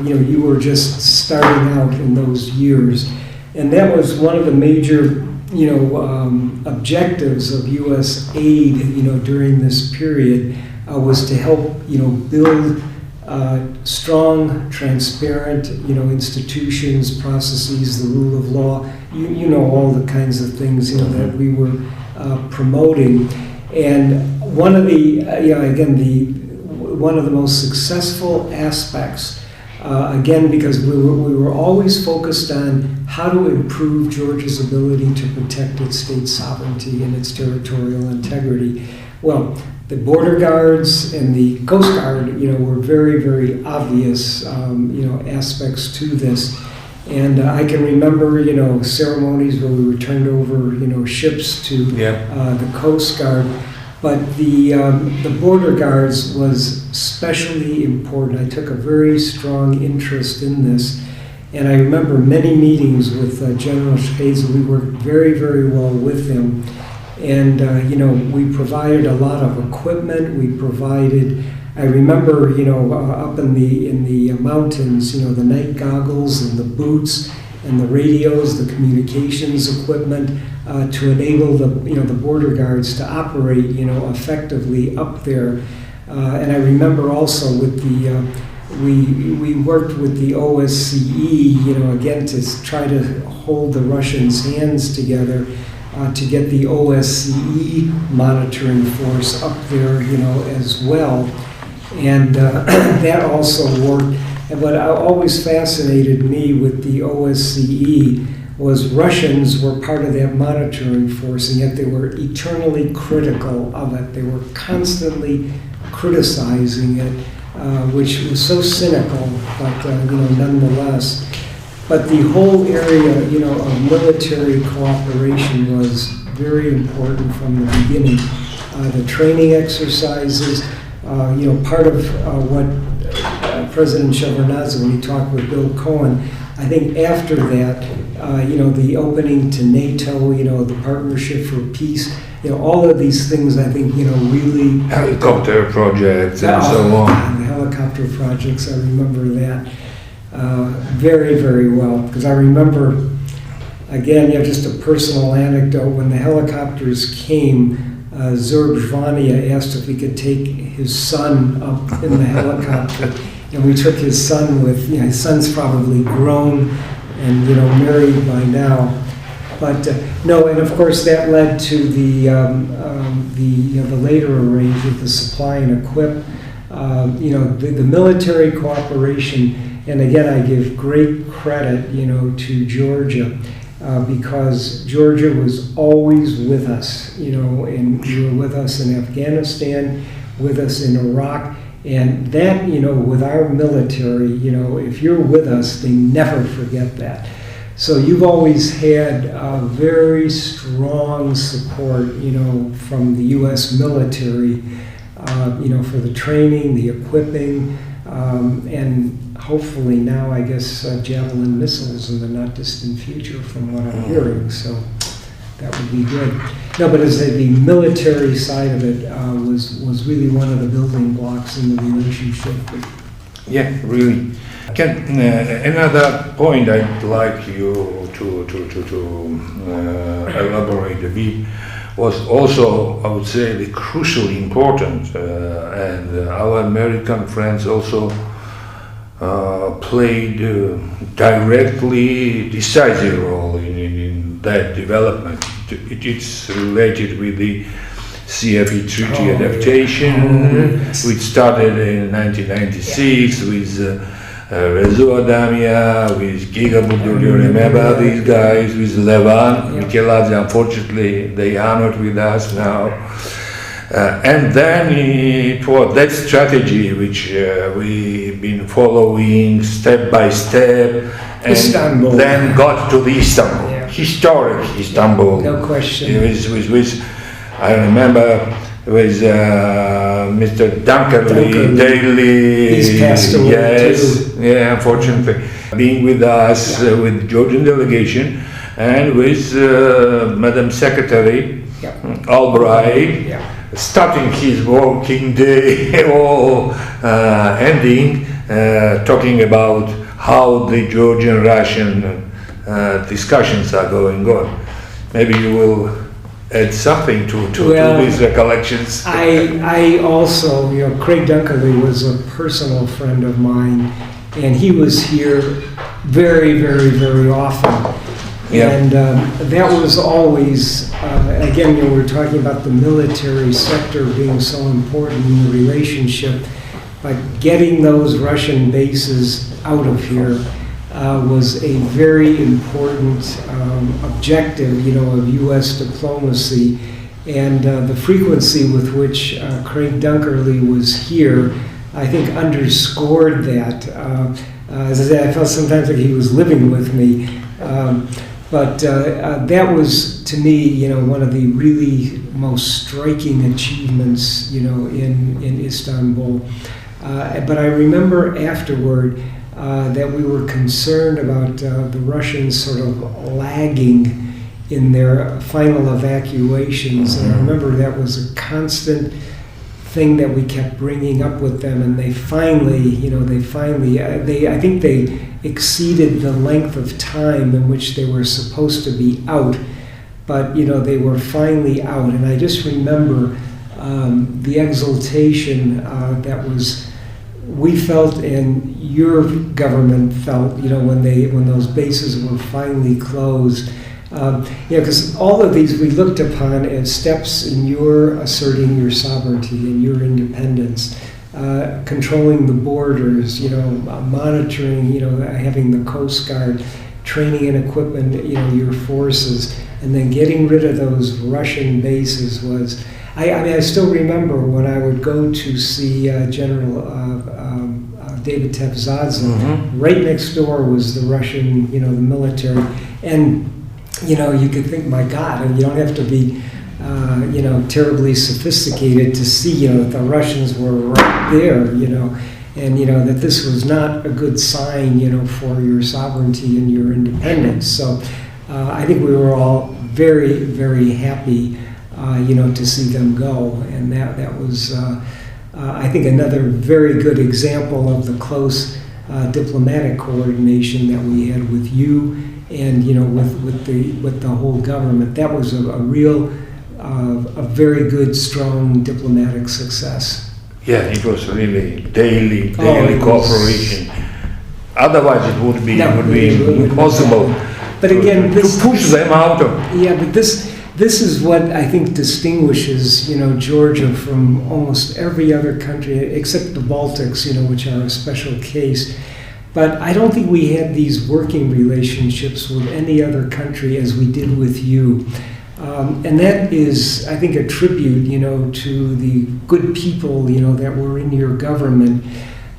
you were just starting out in those years. And that was one of the major, objectives of U.S. aid, during this period, was to help, build strong, transparent, institutions, processes, the rule of law. All the kinds of things, that we were promoting. And one of the, one of the most successful aspects, again, because we were always focused on how to improve Georgia's ability to protect its state sovereignty and its territorial integrity. Well, the border guards and the Coast Guard, were very, very obvious, aspects to this. And I can remember, ceremonies where we were turned over, ships to the Coast Guard. But the border guards was especially important. I took a very strong interest in this. And I remember many meetings with General Shkeza. We worked very, very well with him. And, we provided a lot of equipment. We provided, I remember, up in the mountains, the night goggles and the boots and the radios, the communications equipment, to enable the border guards to operate, effectively up there. And I remember also with the, we worked with the OSCE, again, to try to hold the Russians' hands together to get the OSCE monitoring force up there, as well. And that also worked. And what always fascinated me with the OSCE was Russians were part of that monitoring force, and yet they were eternally critical of it. They were constantly criticizing it, which was so cynical, but nonetheless. But the whole area, of military cooperation was very important from the beginning. The training exercises, part of what President Shevardnadze, when he talked with Bill Cohen, I think after that, the opening to NATO, the Partnership for Peace, all of these things, I think, really... Helicopter projects and so on. The helicopter projects, I remember that very, very well. Because I remember, again, just a personal anecdote. When the helicopters came, Zorb Zvania asked if he could take his son up in the helicopter, and we took his son with, his son's probably grown and, married by now. But no, and of course that led to the later arrangement, the supply and equip, the military cooperation. And again, I give great credit, to Georgia, because Georgia was always with us, and you were with us in Afghanistan, with us in Iraq, and that, with our military, if you're with us, they never forget that. So you've always had very strong support, from the U.S. military, for the training, the equipping, and hopefully now, I guess, Javelin missiles in the not distant future, from what I'm hearing. So that would be good. No, but as the military side of it was really one of the building blocks in the relationship. Yeah, really. Another point I'd like you to elaborate a bit was also, I would say, the crucially important, and our American friends also played directly decisive role in that development. It's related with the CFE treaty adaptation, which started in 1996 with Rezo Adamia, with Gigabud, do you remember these guys, with Levan, Michelazzi, unfortunately they are not with us now. And then it was that strategy which we've been following step by step, and Istanbul. Then got to the Istanbul, historic Istanbul. No question. With I remember with Mr. Dunkerley daily. He's passed away too. Yeah, unfortunately. Being with us, with the Georgian delegation, and with Madam Secretary Albright, starting his working day or ending, talking about how the Georgian-Russian discussions are going on. Maybe you will add something to these recollections. I also, Craig Dunkerley was a personal friend of mine, and he was here very, very, very often. Yeah. And that was always, again, we're talking about the military sector being so important in the relationship, but getting those Russian bases out of here was a very important objective, of U.S. diplomacy, and the frequency with which Craig Dunkerley was here, I think, underscored that. As I said, I felt sometimes like he was living with me, but that was, to me, one of the really most striking achievements, in Istanbul. But I remember afterward that we were concerned about the Russians sort of lagging in their final evacuations. And I remember that was a constant thing that we kept bringing up with them, and they finally, I think they exceeded the length of time in which they were supposed to be out, but they were finally out. And I just remember the exultation that we felt and your government felt, when those bases were finally closed. Because all of these we looked upon as steps in your asserting your sovereignty and your independence, controlling the borders, monitoring, having the Coast Guard, training and equipment, your forces, and then getting rid of those Russian bases was. I still remember when I would go to see General David Tevzadze. Right next door was the Russian, the military, and you could think, my God, you don't have to be, terribly sophisticated to see, that the Russians were right there, and that this was not a good sign, for your sovereignty and your independence. So I think we were all very, very happy. To see them go, and that was, I think, another very good example of the close diplomatic coordination that we had with you and with the whole government. That was a very good, strong diplomatic success. Yeah, it was really daily it was- cooperation. Otherwise, it would be impossible. But again, to push them out of. Yeah, but this is what I think distinguishes, Georgia from almost every other country except the Baltics, which are a special case. But I don't think we had these working relationships with any other country as we did with you. And that is, I think, a tribute, to the good people, that were in your government.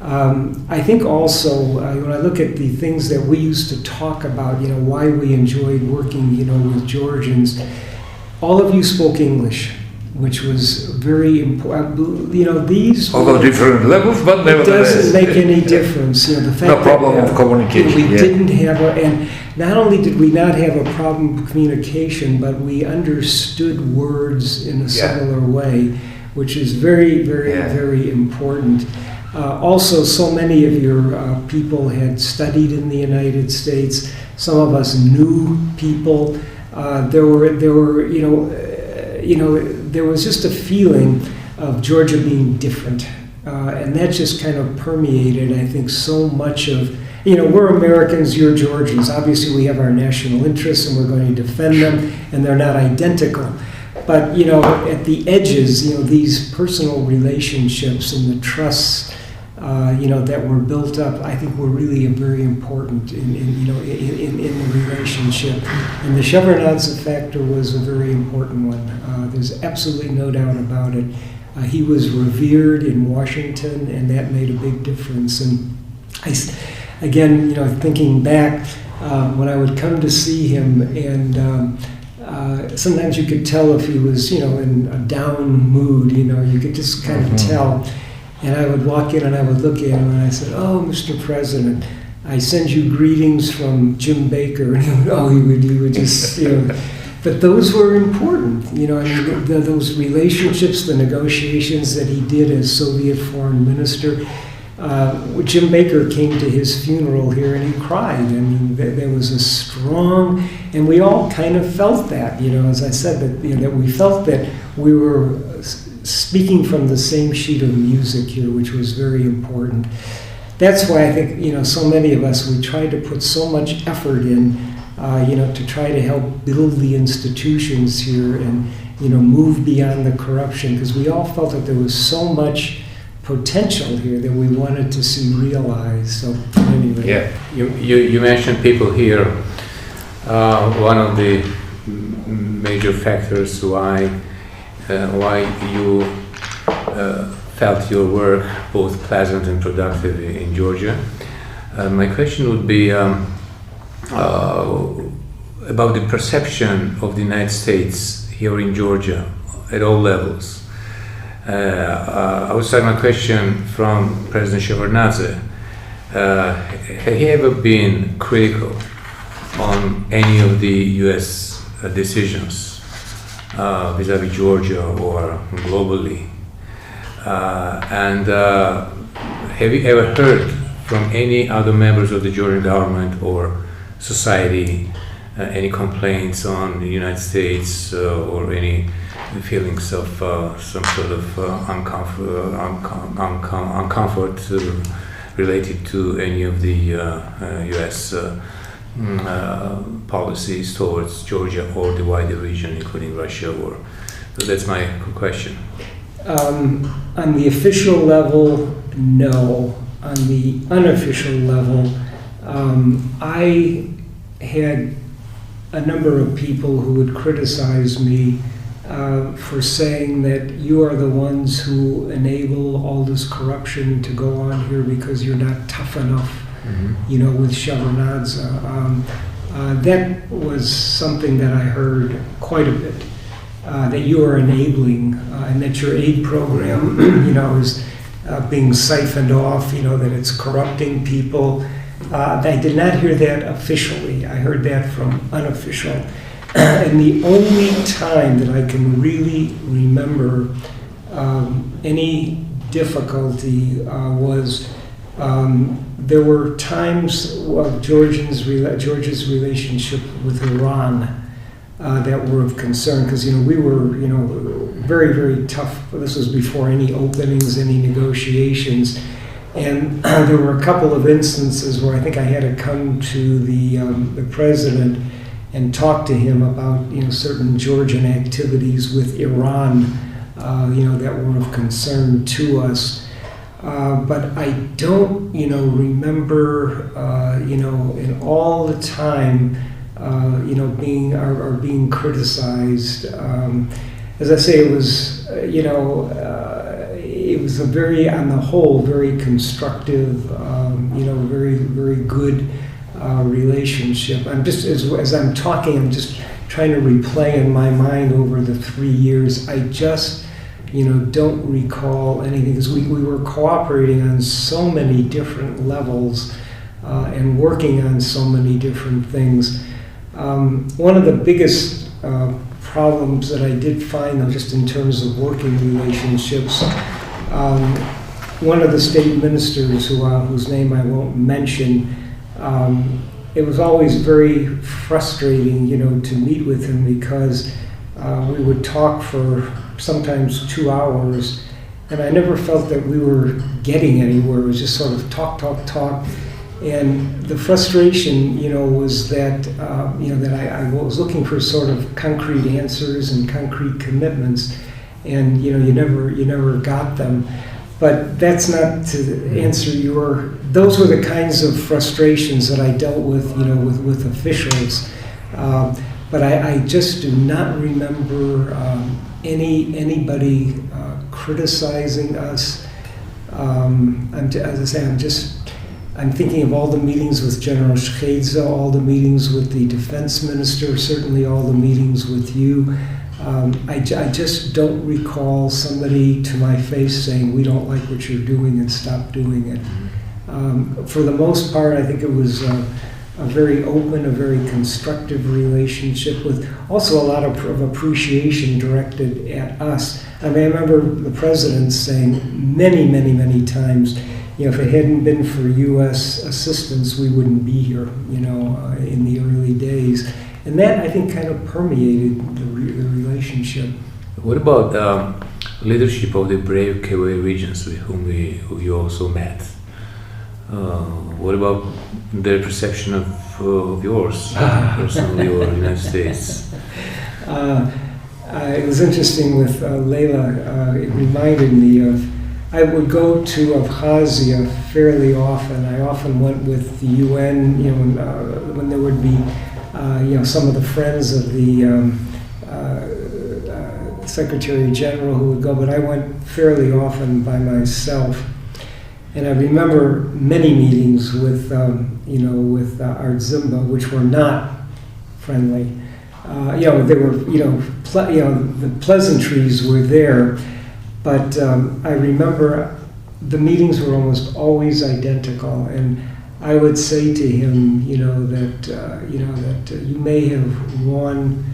I think also, when I look at the things that we used to talk about, why we enjoyed working, with Georgians, all of you spoke English, which was very important. These... Although different levels, but It nevertheless. doesn't make any difference. The fact No problem that, of communication, we yeah. didn't have and not only did we not have a problem of communication, but we understood words in a similar way, which is very, very, very important. Also, so many of your people had studied in the United States. Some of us knew people. There was just a feeling of Georgia being different. And that just kind of permeated, I think, so much of, we're Americans, you're Georgians. Obviously, we have our national interests and we're going to defend them, and they're not identical. But, at the edges, these personal relationships and the trusts, that were built up, I think were really very important in the relationship. And the Shevardnadze factor was a very important one. There's absolutely no doubt about it. He was revered in Washington, and that made a big difference. And again, thinking back, when I would come to see him, and sometimes you could tell if he was, in a down mood, you could just kind of tell. And I would walk in and I would look at him and I said, "Oh, Mr. President, I send you greetings from Jim Baker." And he would just, But those were important, those relationships, the negotiations that he did as Soviet foreign minister. Jim Baker came to his funeral here and he cried. I mean, there was a strong, and we all kind of felt that, as I said, that we felt that we were speaking from the same sheet of music here, which was very important. That's why I think, so many of us, we tried to put so much effort in, to try to help build the institutions here and, move beyond the corruption, because we all felt that there was so much potential here that we wanted to see realized. So anyway. Yeah, you mentioned people here. One of the major factors why you felt your work both pleasant and productive in Georgia. My question would be about the perception of the United States here in Georgia at all levels. I would start my question from President Shevardnadze. Had he ever been critical on any of the U.S. decisions vis-à-vis Georgia or globally? And have you ever heard from any other members of the Georgian government or society any complaints on the United States or any feelings of some sort of uncomfort related to any of the U.S. Policies towards Georgia or the wider region, including Russia? Or so that's my question. On the official level, no. On the unofficial level, I had a number of people who would criticize me for saying that you are the ones who enable all this corruption to go on here because you're not tough enough, with Shevardnadze. That was something that I heard quite a bit, that you are enabling, and that your aid program, is being siphoned off, that it's corrupting people. I did not hear that officially. I heard that from unofficial. And the only time that I can really remember any difficulty was There were times of Georgia's relationship with Iran that were of concern, because we were very, very tough. This was before any openings, any negotiations, and there were a couple of instances where I think I had to come to the president and talk to him about certain Georgian activities with Iran that were of concern to us. But I don't remember in all the time being criticized. As I say, it was it was a very, on the whole, very constructive, very, very good relationship. I'm just, as I'm talking, I'm just trying to replay in my mind over the 3 years. I just, don't recall anything, because we were cooperating on so many different levels and working on so many different things. One of the biggest problems that I did find, though, just in terms of working relationships, one of the state ministers whose name I won't mention, it was always very frustrating, to meet with him, because we would talk for sometimes 2 hours, and I never felt that we were getting anywhere. It was just sort of talk. And the frustration, was that, that I was looking for sort of concrete answers and concrete commitments, and you never got them. But that's not to answer those were the kinds of frustrations that I dealt with, with officials. But I just do not remember anybody criticizing us. As I say, I'm thinking of all the meetings with General Shchedza, all the meetings with the defense minister, certainly all the meetings with you. I just don't recall somebody to my face saying, we don't like what you're doing and stop doing it. For the most part, I think it was a very open, a very constructive relationship, with also a lot of appreciation directed at us. I mean, I remember the president saying many times, if it hadn't been for U.S. assistance, we wouldn't be here, in the early days. And that, I think, kind of permeated the relationship. What about leadership of the brave KOA regions with whom you also met? What about their perception of yours, personally, or United States? It was interesting with Leila. It reminded me of, I would go to Abkhazia fairly often. I often went with the UN, when there would be, some of the friends of the Secretary General who would go, but I went fairly often by myself. And I remember many meetings with, with Artzimba, which were not friendly. They were, the pleasantries were there, but I remember the meetings were almost always identical. And I would say to him, that you may have won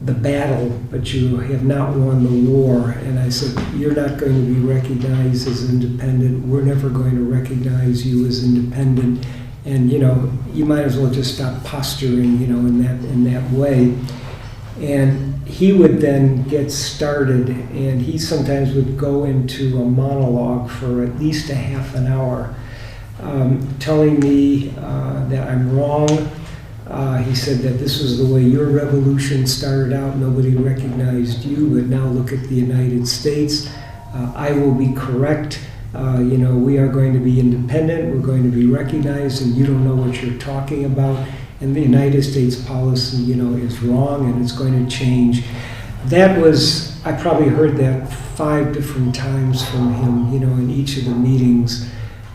the battle, but you have not won the war. And I said, you're not going to be recognized as independent. We're never going to recognize you as independent. And you might as well just stop posturing, in that way. And he would then get started, and he sometimes would go into a monologue for at least a half an hour, telling me that I'm wrong. He said that this was the way your revolution started out. Nobody recognized you, but now look at the United States. I will be correct. We are going to be independent. We're going to be recognized, and you don't know what you're talking about. And the United States policy, is wrong, and it's going to change. That was, I probably heard that 5 different times from him, in each of the meetings.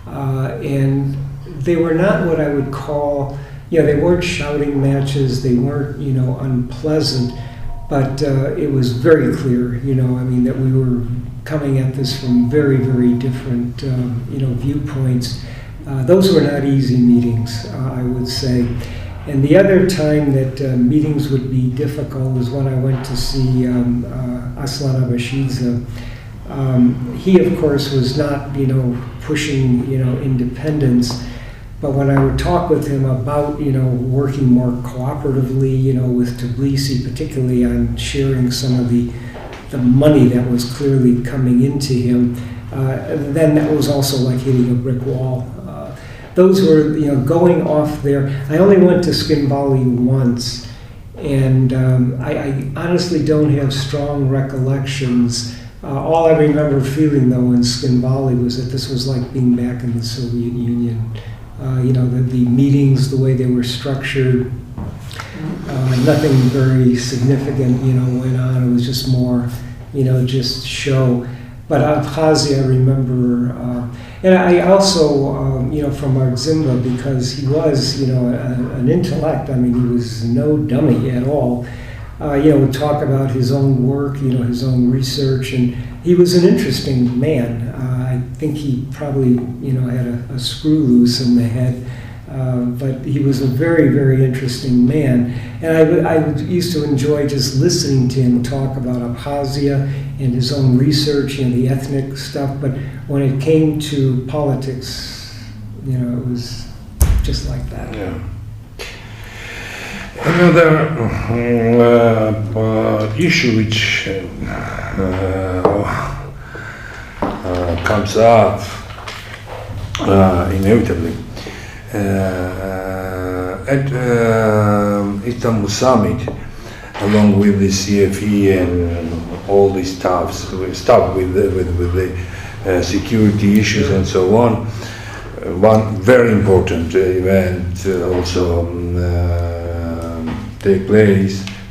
And they were not what I would call, they weren't shouting matches, they weren't, unpleasant, but it was very clear, that we were coming at this from very, very different, viewpoints. Those were not easy meetings, I would say. And the other time that meetings would be difficult was when I went to see Aslan Abashidze, He, of course, was not, pushing, independence. But when I would talk with him about, working more cooperatively, with Tbilisi, particularly on sharing some of the money that was clearly coming into him, then that was also like hitting a brick wall. Those were, going off there. I only went to Skinbali once, and I honestly don't have strong recollections. All I remember feeling, though, in Skinbali was that this was like being back in the Soviet Union. The meetings, the way they were structured, nothing very significant, went on. It was just more, just show. But Abkhazia, I remember, and I also, from Artzimba, because he was, an intellect. I mean, he was no dummy at all. Would talk about his own work, his own research, and he was an interesting man. I think he probably, had a screw loose in the head, but he was a very, very interesting man. And I used to enjoy just listening to him talk about Abkhazia and his own research and the ethnic stuff. But when it came to politics, it was just like that. Yeah. Another issue which comes up inevitably at Istanbul summit, along with the CFE and all these stuff with the security issues and so on. One very important event also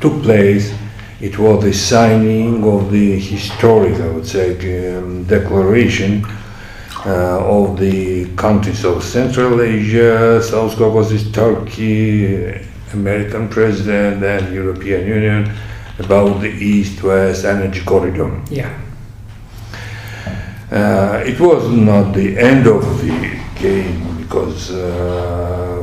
took place. It was the signing of the historic, I would say, declaration of the countries of Central Asia, South Caucasus, Turkey, American President and European Union about the East-West energy corridor. Yeah. It was not the end of the game because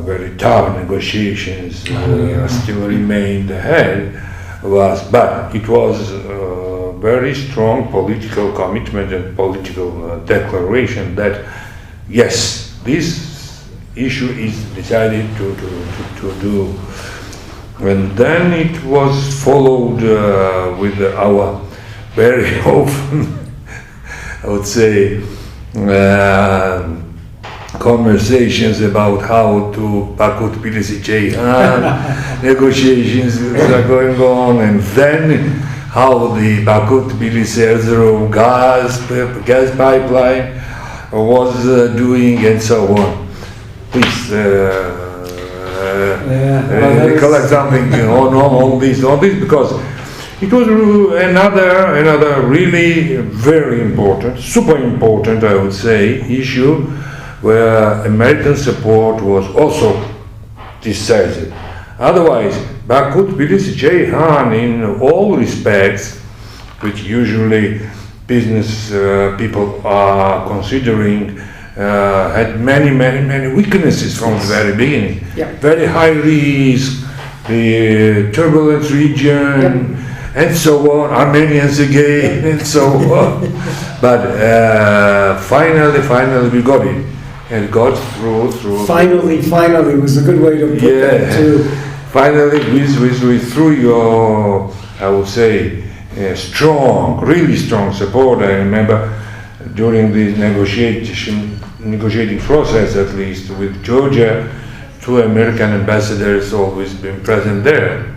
very tough negotiations still remained ahead of us, but it was a very strong political commitment and political declaration that yes, this issue is decided to do. And then it was followed with our very often, I would say, conversations about how to Baku-Tbilisi-Ceyhan negotiations are going on, and then how the Baku-Tbilisi-Erzurum gas pipeline was doing, and so on. Please recollect something on all this, because it was another really very important, super important, I would say, issue where American support was also decisive. Otherwise, Baku-Tbilisi-Ceyhan, in all respects, which usually business people are considering, had many weaknesses from the very beginning. Yeah. Very high risk, the turbulent region, and so on, Armenians again, and so on. But finally we got it, and got through. Finally was a good way to put that too. Finally, with through your, I would say, really strong support. I remember during the negotiating process, at least with Georgia, 2 American ambassadors always been present there.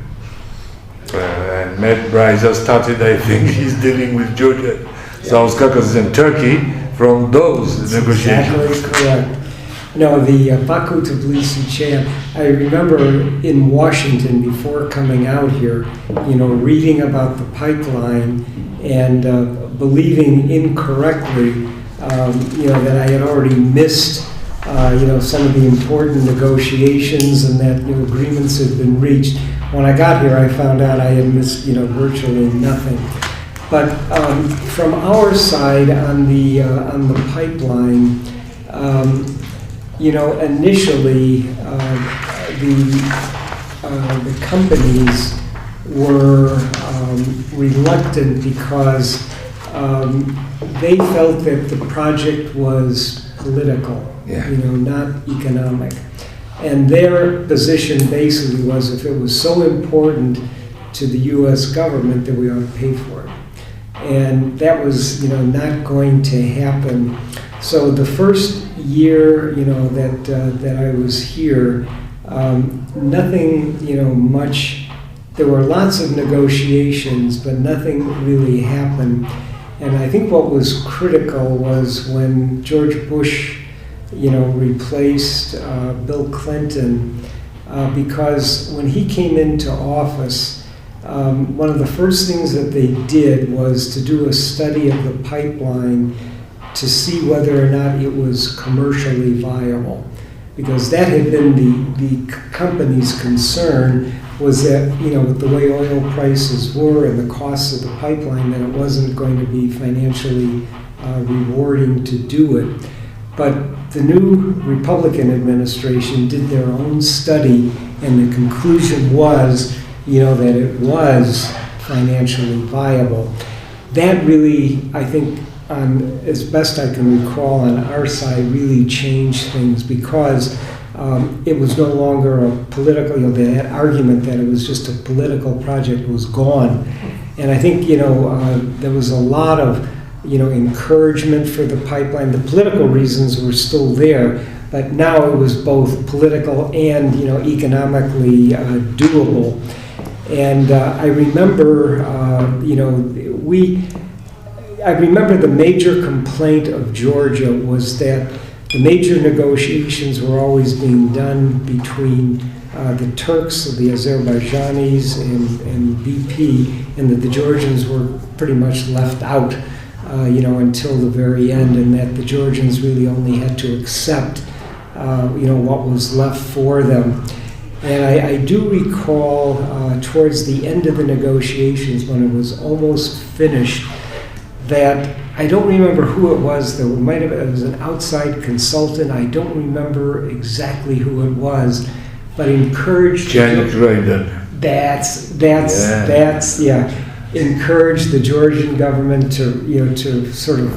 And Matt Bryza started, I think, he's dealing with Georgia, South Caucasus and Turkey from those negotiations. Exactly correct. No, the Baku-Tbilisi-Ceyhan, I remember in Washington before coming out here, reading about the pipeline and believing incorrectly, that I had already missed, some of the important negotiations and that agreements had been reached. When I got here, I found out I had missed, virtually nothing. But from our side on the pipeline, initially the companies were reluctant because they felt that the project was political, not economic. And their position basically was if it was so important to the U.S. government that we ought to pay for it. And that was, not going to happen. So the first year, that I was here, nothing, much. There were lots of negotiations, but nothing really happened. And I think what was critical was when George Bush, replaced Bill Clinton, because when he came into office, one of the first things that they did was to do a study of the pipeline to see whether or not it was commercially viable. Because that had been the company's concern, was that, with the way oil prices were and the costs of the pipeline, that it wasn't going to be financially rewarding to do it. But the new Republican administration did their own study, and the conclusion was, that it was financially viable. That really, I think, as best I can recall on our side, really changed things because it was no longer a political, that argument that it was just a political project was gone. And I think, there was a lot of, encouragement for the pipeline. The political reasons were still there, but now it was both political and, economically doable. And I remember, I remember the major complaint of Georgia was that the major negotiations were always being done between the Turks, the Azerbaijanis, and BP, and that the Georgians were pretty much left out, until the very end, and that the Georgians really only had to accept, what was left for them. And I do recall towards the end of the negotiations, when it was almost finished, that I don't remember who it was, though. It was an outside consultant. I don't remember exactly who it was, but encouraged. Janet Rader. That's encouraged the Georgian government to sort of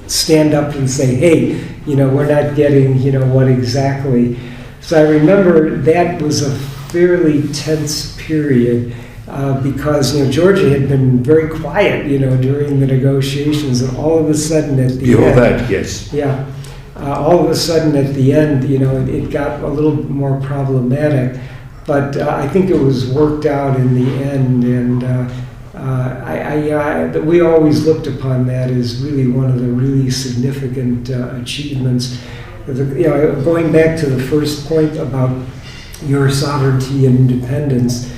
stand up and say, hey, we're not getting, what exactly. So I remember that was a fairly tense period. Because Georgia had been very quiet, during the negotiations, and all of a sudden at the end, that, yes, all of a sudden at the end, it got a little more problematic. But I think it was worked out in the end, and we always looked upon that as really one of the really significant achievements. Going back to the first point about your sovereignty and independence.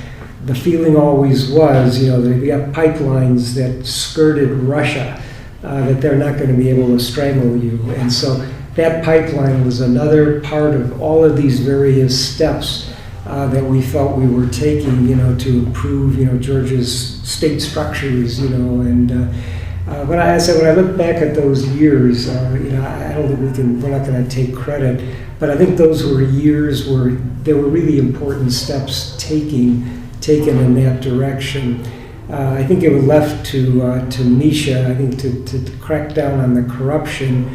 The feeling always was, that we have pipelines that skirted Russia, that they're not going to be able to strangle you. And so that pipeline was another part of all of these various steps that we felt we were taking, to improve, Georgia's state structures, and when I look back at those years, I don't think we're not going to take credit, but I think those were years where there were really important steps taken in that direction. I think it was left to Misha, I think, to crack down on the corruption.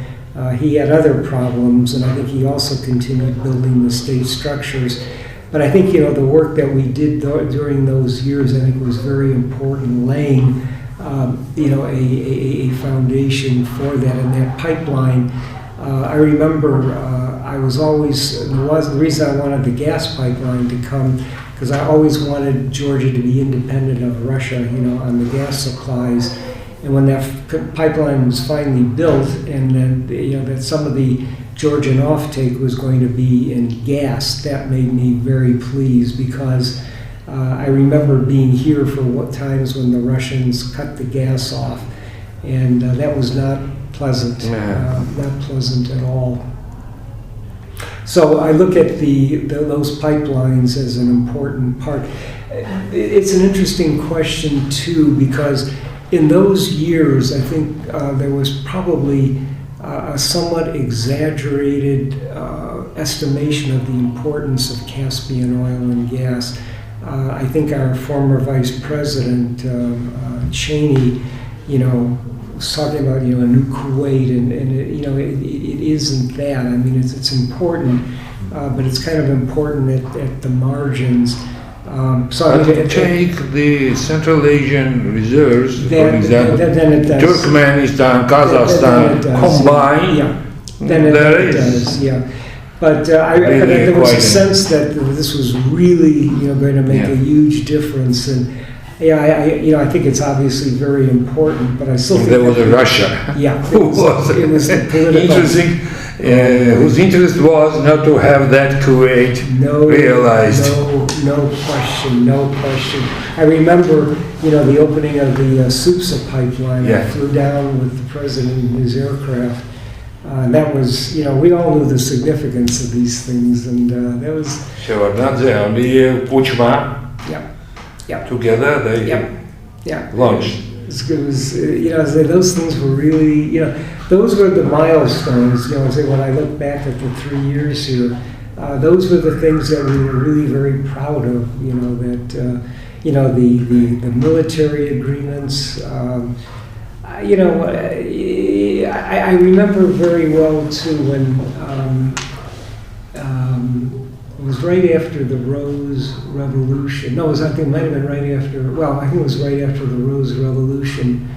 He had other problems, and I think he also continued building the state structures. But I think, the work that we did during those years, I think was very important, laying, a foundation for that. And that pipeline, I remember I was always, the reason I wanted the gas pipeline to come, because I always wanted Georgia to be independent of Russia, on the gas supplies. And when that pipeline was finally built, and then, that some of the Georgian offtake was going to be in gas, that made me very pleased, because I remember being here for times when the Russians cut the gas off, and that was not pleasant, not pleasant at all. So I look at those pipelines as an important part. It's an interesting question too, because in those years, I think there was probably a somewhat exaggerated estimation of the importance of Caspian oil and gas. I think our former vice president, Cheney, was talking about, a new Kuwait, and it isn't that. I mean, it's important, but it's kind of important at the margins. Take the Central Asian reserves, for then example, it does. Turkmenistan, Kazakhstan, Then it does, combined. Yeah. Then it does, yeah. But there was a sense that this was really, going to make a huge difference, and I think it's obviously very important. But I still think there was a Russia. Yeah, who was it was the political. interesting, whose interest was not to have that Kuwait realized. No question. I remember, the opening of the Supsa pipeline. I flew down with the president in his aircraft. And that was, we all knew the significance of these things, and that was. Shevardnadze and the Puchma. Yeah. Together they launched. It was, those things were really, those were the milestones. When I look back at the 3 years here, those were the things that we were really very proud of. The military agreements. I remember very well too when it was right after the Rose Revolution. No, I think it might have been right after. Well, I think it was right after the Rose Revolution.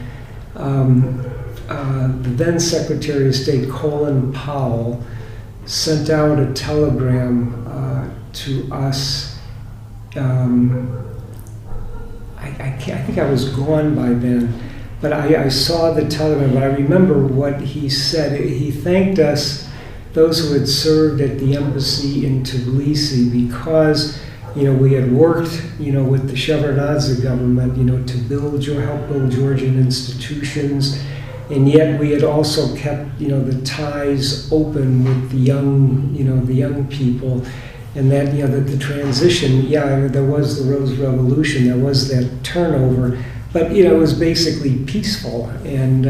The then Secretary of State Colin Powell sent out a telegram to us. I think I was gone by then. But I saw the telegram, but I remember what he said. He thanked us, those who had served at the embassy in Tbilisi, because, we had worked, with the Shevardnadze government, to help build Georgian institutions, and yet we had also kept, the ties open with the young people, and that, that the transition, there was the Rose Revolution, there was that turnover. But, it was basically peaceful, and,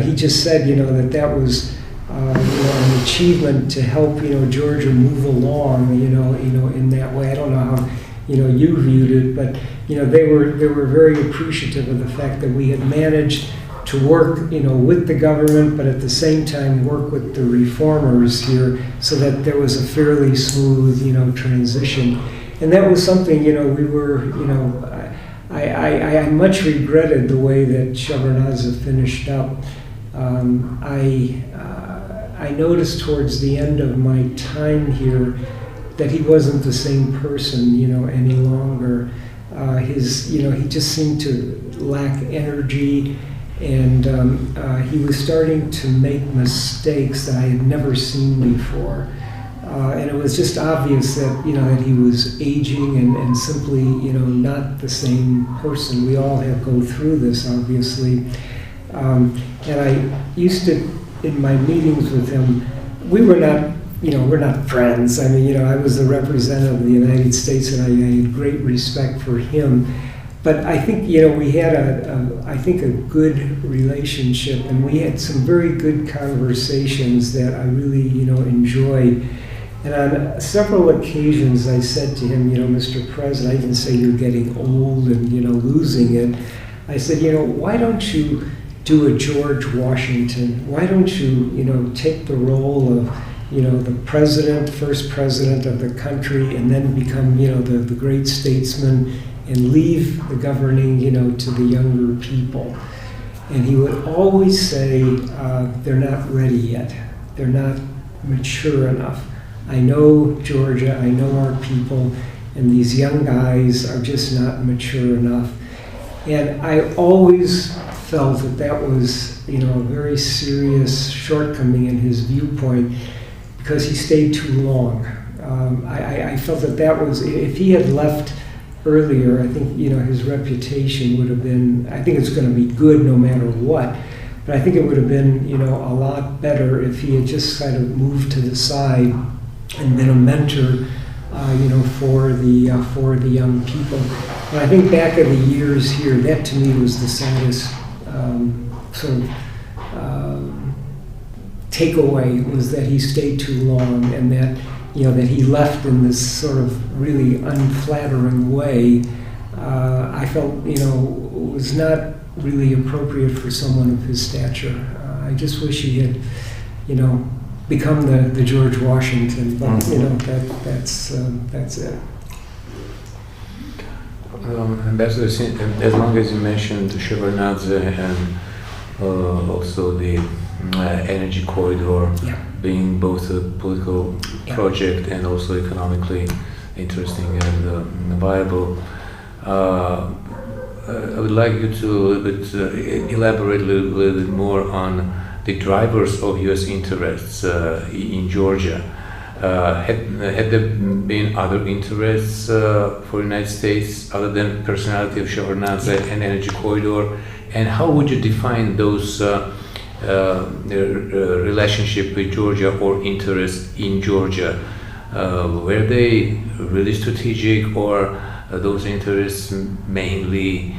he just said, that was, an achievement to help, Georgia move along, in that way. I don't know how, you viewed it, but, they were very appreciative of the fact that we had managed to work, with the government, but at the same time work with the reformers here so that there was a fairly smooth, transition. And that was something, we were, I much regretted the way that Shevardnadze finished up. I noticed towards the end of my time here that he wasn't the same person, any longer. He just seemed to lack energy, and he was starting to make mistakes that I had never seen before. And it was just obvious that, that he was aging and simply, not the same person. We all go through this, obviously. And I used to, in my meetings with him, we were not, we're not friends. I mean, I was the representative of the United States, and I had great respect for him. But I think, we had a good relationship, and we had some very good conversations that I really, enjoyed. And on several occasions, I said to him, Mr. President, I didn't say you're getting old and, losing it. I said, why don't you do a George Washington? Why don't you, take the role of, the first president of the country, and then become, the great statesman, and leave the governing, to the younger people. And he would always say, they're not ready yet. They're not mature enough. I know Georgia, I know our people, and these young guys are just not mature enough. And I always felt that was, a very serious shortcoming in his viewpoint, because he stayed too long. I felt that was, if he had left earlier, I think, his reputation would have been, I think it's going to be good no matter what, but I think it would have been, a lot better if he had just kind of moved to the side and been a mentor, for the young people. And I think back of the years here, that to me was the saddest takeaway, was that he stayed too long, and that that he left in this sort of really unflattering way. I felt was not really appropriate for someone of his stature. I just wish he had, become the George Washington, but that's it. Ambassador, as long as you mentioned Shevardnadze and also the energy corridor being both a political project and also economically interesting and viable, I would like you to a little bit elaborate a little bit more on the drivers of U.S. interests in Georgia. Had there been other interests for the United States other than personality of Shevardnadze and energy corridor? And how would you define those relationship with Georgia or interest in Georgia? Were they really strategic, or those interests mainly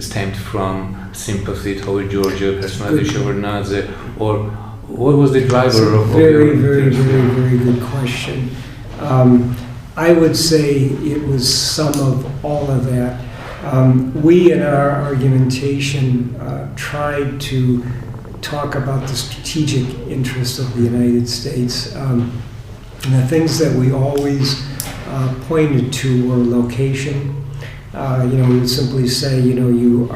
stemmed from sympathy toward Georgia, personality Shevardnadze, or what was the driver of your interest? Very good question. I would say it was some of all of that. We, in our argumentation, tried to talk about the strategic interests of the United States. And the things that we always pointed to were location. We would simply say, you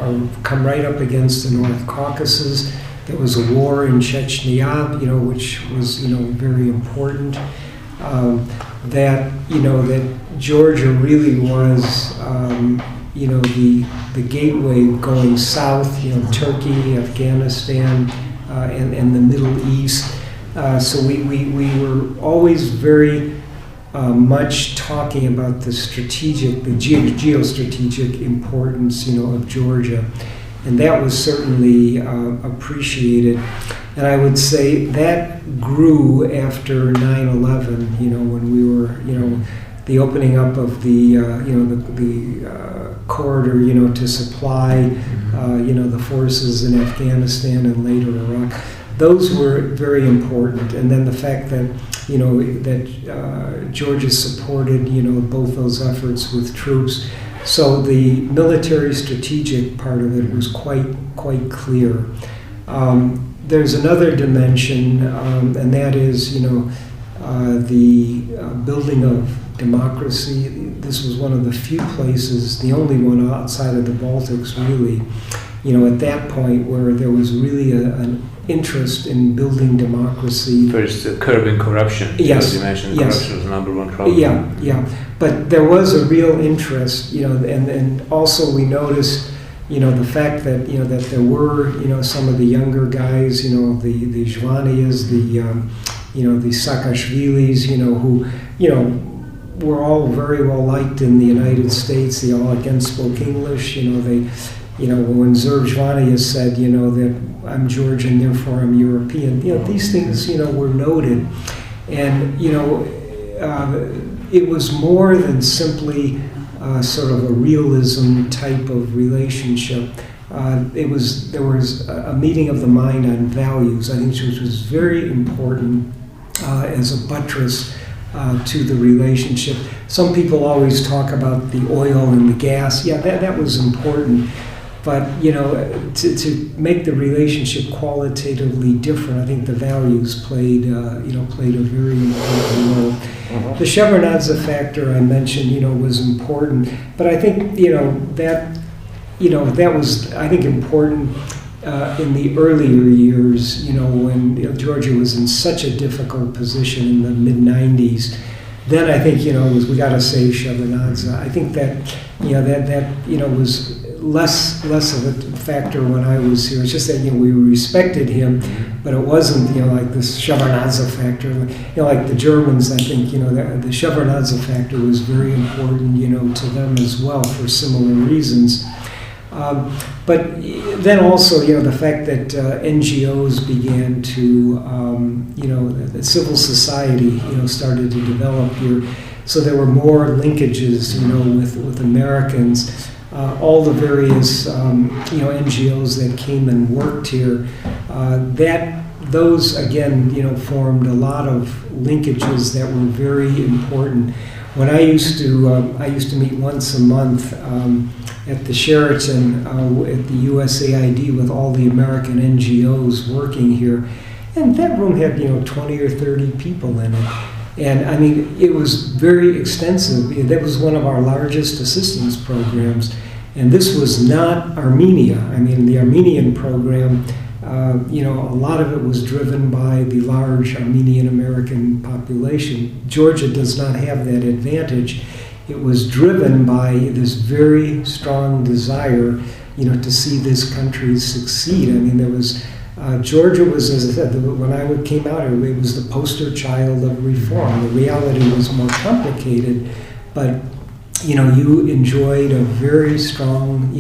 come right up against the North Caucasus. There was a war in Chechnya, which was, very important. That Georgia really was, the gateway going south, Turkey, Afghanistan, and the Middle East. So we were always very much talking about the geostrategic importance, of Georgia. And that was certainly appreciated. And I would say that grew after 9/11, when we were, the opening up of the corridor, to supply, the forces in Afghanistan and later Iraq. Those were very important. And then the fact that, that Georgia supported, both those efforts with troops. So the military strategic part of it was quite clear. There's another dimension, and that is, the building of democracy. This was one of the few places, the only one outside of the Baltics, really, at that point where there was really an interest in building democracy. First, curbing corruption. Yes. You mentioned corruption was the number one problem. Yeah. But there was a real interest, and also we noticed, the fact that, that there were, some of the younger guys, the Zhvanias, the Saakashvilis, who, were all very well liked in the United States. They all again spoke English. When Zhvania said, that I'm Georgian, therefore I'm European, these things, were noted. And, it was more than simply sort of a realism type of relationship. There was a meeting of the mind on values, I think, which was very important as a buttress to the relationship. Some people always talk about the oil and the gas. Yeah, that was important. But, to make the relationship qualitatively different, I think the values played a very important role. The Shevardnadze factor I mentioned, was important. But I think, that was, I think, important in the earlier years, when Georgia was in such a difficult position in the mid-90s. Then I think, we got to say Shevardnadze. I think that, that was less of a factor when I was here. It's just that, we respected him, but it wasn't, like this Shevardnadze factor. Like the Germans, I think, the Shevardnadze factor was very important, to them as well for similar reasons. But then also, the fact that NGOs began to, that civil society, started to develop here. So there were more linkages, with Americans. All the various, NGOs that came and worked here, those again, formed a lot of linkages that were very important. when I used to meet once a month at the Sheraton at the USAID with all the American NGOs working here, and that room had 20 or 30 people in it. And I mean, it was very extensive. That was one of our largest assistance programs. And this was not Armenia. I mean, the Armenian program, a lot of it was driven by the large Armenian American population. Georgia does not have that advantage. It was driven by this very strong desire, to see this country succeed. I mean, there was Georgia was, as I said, when I came out, it was the poster child of reform. The reality was more complicated, but you enjoyed a very strong,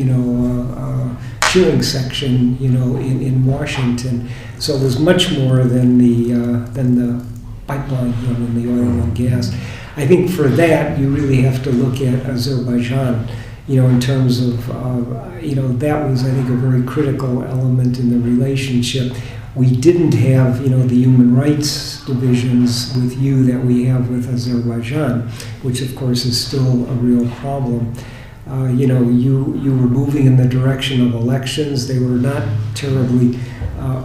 cheering section, in Washington. So it was much more than the pipeline, than the oil and gas. I think for that you really have to look at Azerbaijan. In terms of, that was, I think, a very critical element in the relationship. We didn't have, the human rights divisions with you that we have with Azerbaijan, which of course is still a real problem. You were moving in the direction of elections. They were not terribly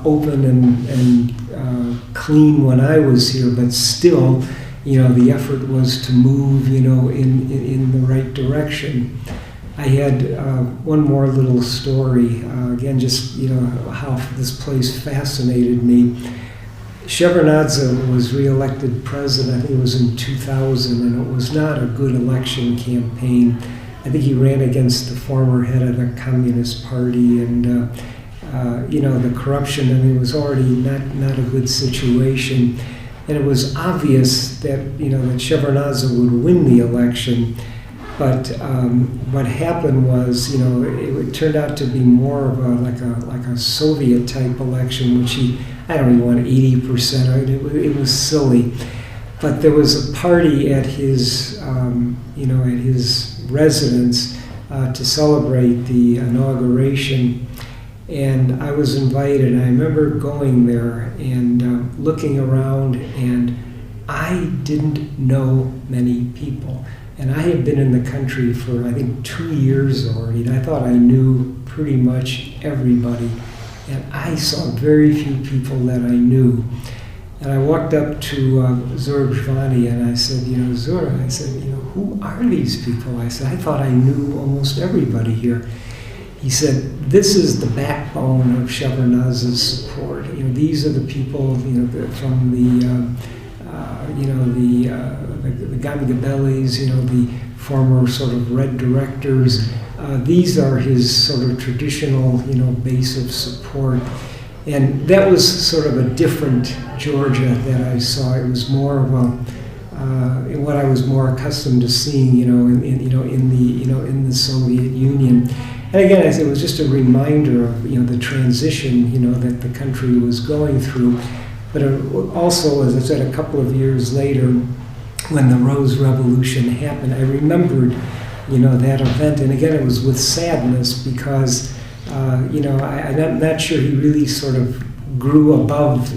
open and clean when I was here, but still, the effort was to move, in the right direction. I had one more little story, again, just, how this place fascinated me. Shevardnadze was re-elected president, I think it was in 2000, and it was not a good election campaign. I think he ran against the former head of the Communist Party, and, the corruption, I mean, it was already not a good situation. And it was obvious that, that Shevardnadze would win the election. But what happened was, it turned out to be more of like a Soviet type election, which I don't even want 80%. Right? It was silly. But there was a party at his, at his residence to celebrate the inauguration, and I was invited. I remember going there and looking around, and I didn't know many people. And I had been in the country for, I think, 2 years already, and I thought I knew pretty much everybody. And I saw very few people that I knew. And I walked up to Zur Shvani and I said, Zur, I said, who are these people? I said, I thought I knew almost everybody here. He said, this is the backbone of Shevardnadze's support. These are the people, from the Gamigabelis, the former sort of red directors. These are his sort of traditional, base of support. And that was sort of a different Georgia that I saw. It was more of what I was more accustomed to seeing, in the Soviet Union. And again, it was just a reminder of, the transition, that the country was going through. But also, as I said, a couple of years later, when the Rose Revolution happened, I remembered, that event. And again, it was with sadness because, I'm not sure he really sort of grew above,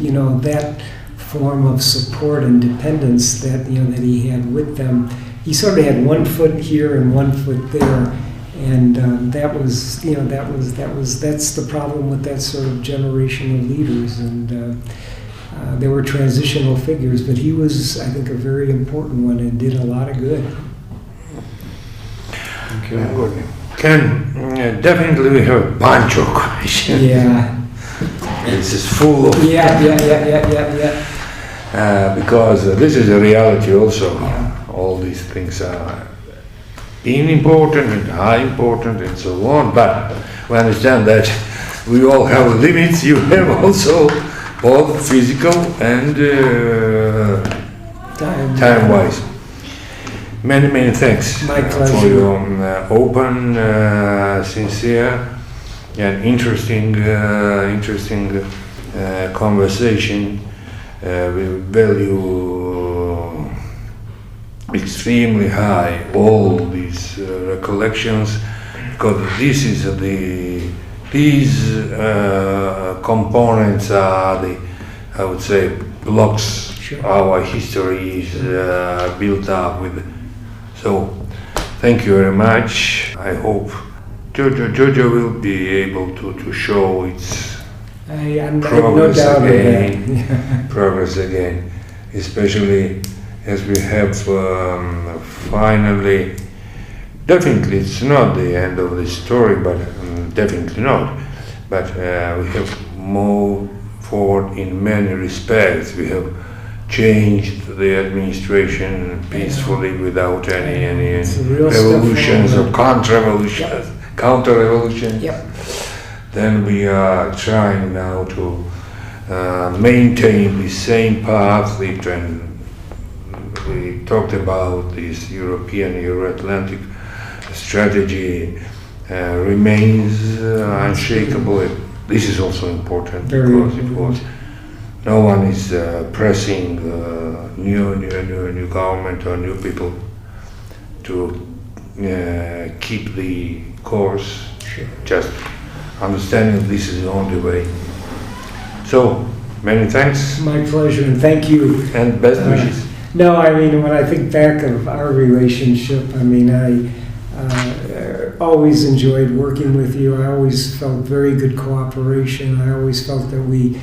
that form of support and dependence that, that he had with them. He sort of had one foot here and one foot there. And that's the problem with that sort of generation of leaders. And there were transitional figures, but he was, I think, a very important one and did a lot of good. Thank you. Good. Ken, definitely we have a bunch of questions. Yeah. This is full of... Yeah. Because this is a reality also. Yeah. All these things are important and high important and so on, but we understand that we all have limits. You have also both physical and time-wise. Many thanks for your open, sincere, and interesting conversation. We value extremely high all these recollections, because these components are the, I would say, blocks. Sure. Our history is built up with So, thank you very much. I hope Georgia will be able to show its I'm no progress doubt of again, that. progress again, especially as we have finally, definitely it's not the end of the story, but definitely not, but we have moved forward in many respects. We have changed the administration peacefully without any revolutions or counter-revolutions. Yep. Then we are trying now to maintain the same path. We talked about this European, Euro-Atlantic strategy remains unshakable. This is also important because it was no one is pressing new government or new people to keep the course. Sure. Just understanding this is the only way. So, many thanks. My pleasure, and thank you. And best wishes. No, I mean, when I think back of our relationship, I mean, I always enjoyed working with you. I always felt very good cooperation. I always felt that we,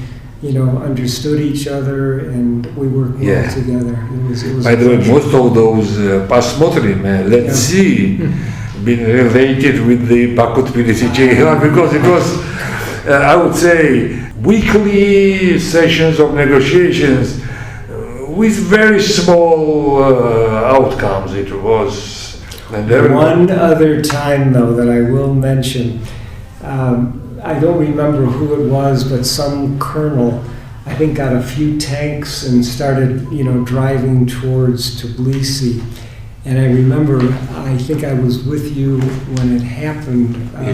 understood each other and we worked well together. It was By the way, most of those pasmotrim, let's see, been related with the Baku Tbilisi because it was, I would say, weekly sessions of negotiations with very small outcomes. It was. One other time, though, that I will mention, I don't remember who it was, but some colonel, I think, got a few tanks and started, driving towards Tbilisi. And I remember, I think I was with you when it happened. I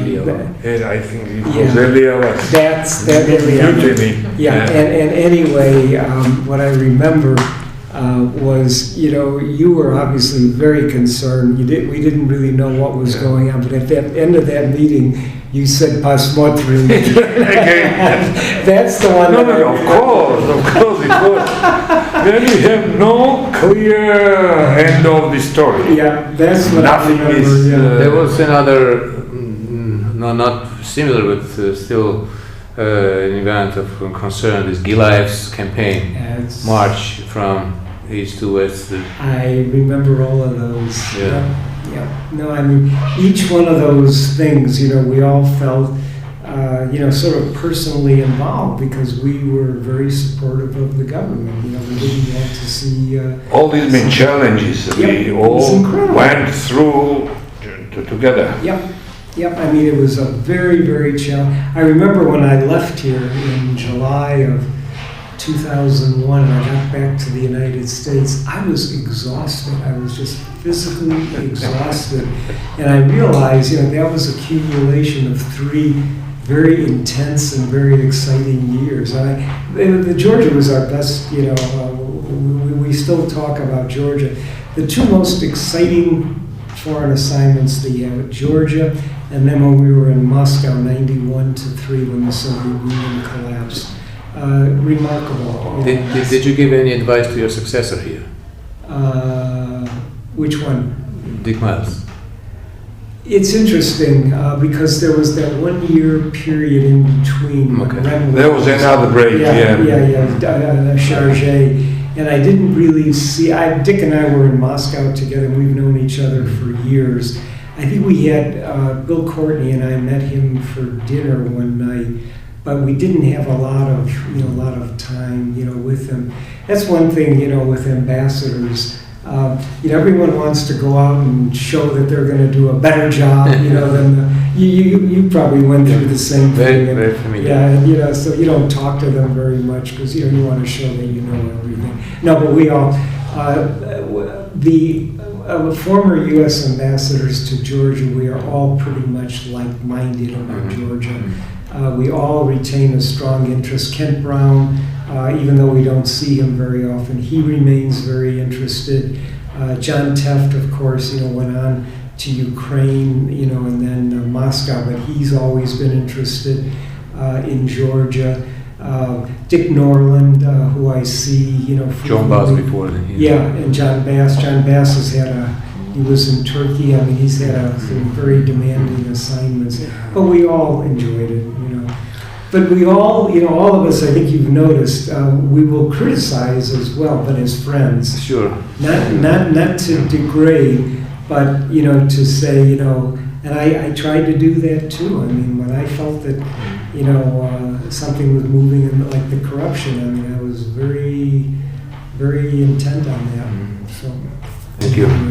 think it was Ialowits. That's Ialowits. Yeah, and anyway, what I remember was, you were obviously very concerned. We didn't really know what was going on, but at the end of that meeting, you said pasmotrim. That's the one. No, of course, it was. Then we have no clear end of the story. Yeah, that's what Nothing I remember. is. There was another, not similar, but still an event of concern. This Gilaev's campaign, march from east to west. I remember all of those. Yeah. No, I mean, each one of those things, we all felt, sort of personally involved because we were very supportive of the government. We didn't want to see... all these big challenges we all went through together. Yep, I mean, it was a very, very challenging... I remember when I left here in July of 2001 and I got back to the United States, I was exhausted. I was just physically exhausted. And I realized, that was accumulation of 3 very intense and very exciting years. Georgia was our best, we still talk about Georgia. The 2 most exciting foreign assignments that you had, Georgia, and then when we were in Moscow, 91-3, when the Soviet Union collapsed. Remarkable. Did you give any advice to your successor here? Which one? Dick Miles. It's interesting because there was that 1 year period in between. Okay. There was another break. Chargé. And I didn't really see. Dick and I were in Moscow together. We've known each other for years. I think we had Bill Courtney and I met him for dinner one night, but we didn't have a lot of time, with him. That's one thing, with ambassadors. Everyone wants to go out and show that they're going to do a better job, than you probably went through the same thing. Very familiar. Yeah, so you don't talk to them very much because you want to show that you know everything. No, but we all, the former U.S. ambassadors to Georgia, we are all pretty much like-minded about Georgia. We all retain a strong interest. Kent Brown, even though we don't see him very often, he remains very interested. John Teft, of course, went on to Ukraine, and then Moscow, but he's always been interested in Georgia. Dick Norland, who I see, John Bass before then. Yeah, and John Bass. John Bass has had a He was in Turkey. I mean, he's had some very demanding assignments, but we all enjoyed it, you know. But we all, you know, all of us, I think you've noticed, we will criticize as well, but as friends. Sure. Not to degrade, but, you know, to say, you know, and I tried to do that too. I mean, when I felt that, you know, something was moving in, like the corruption, I mean, I was very, very intent on that. So. Thank you.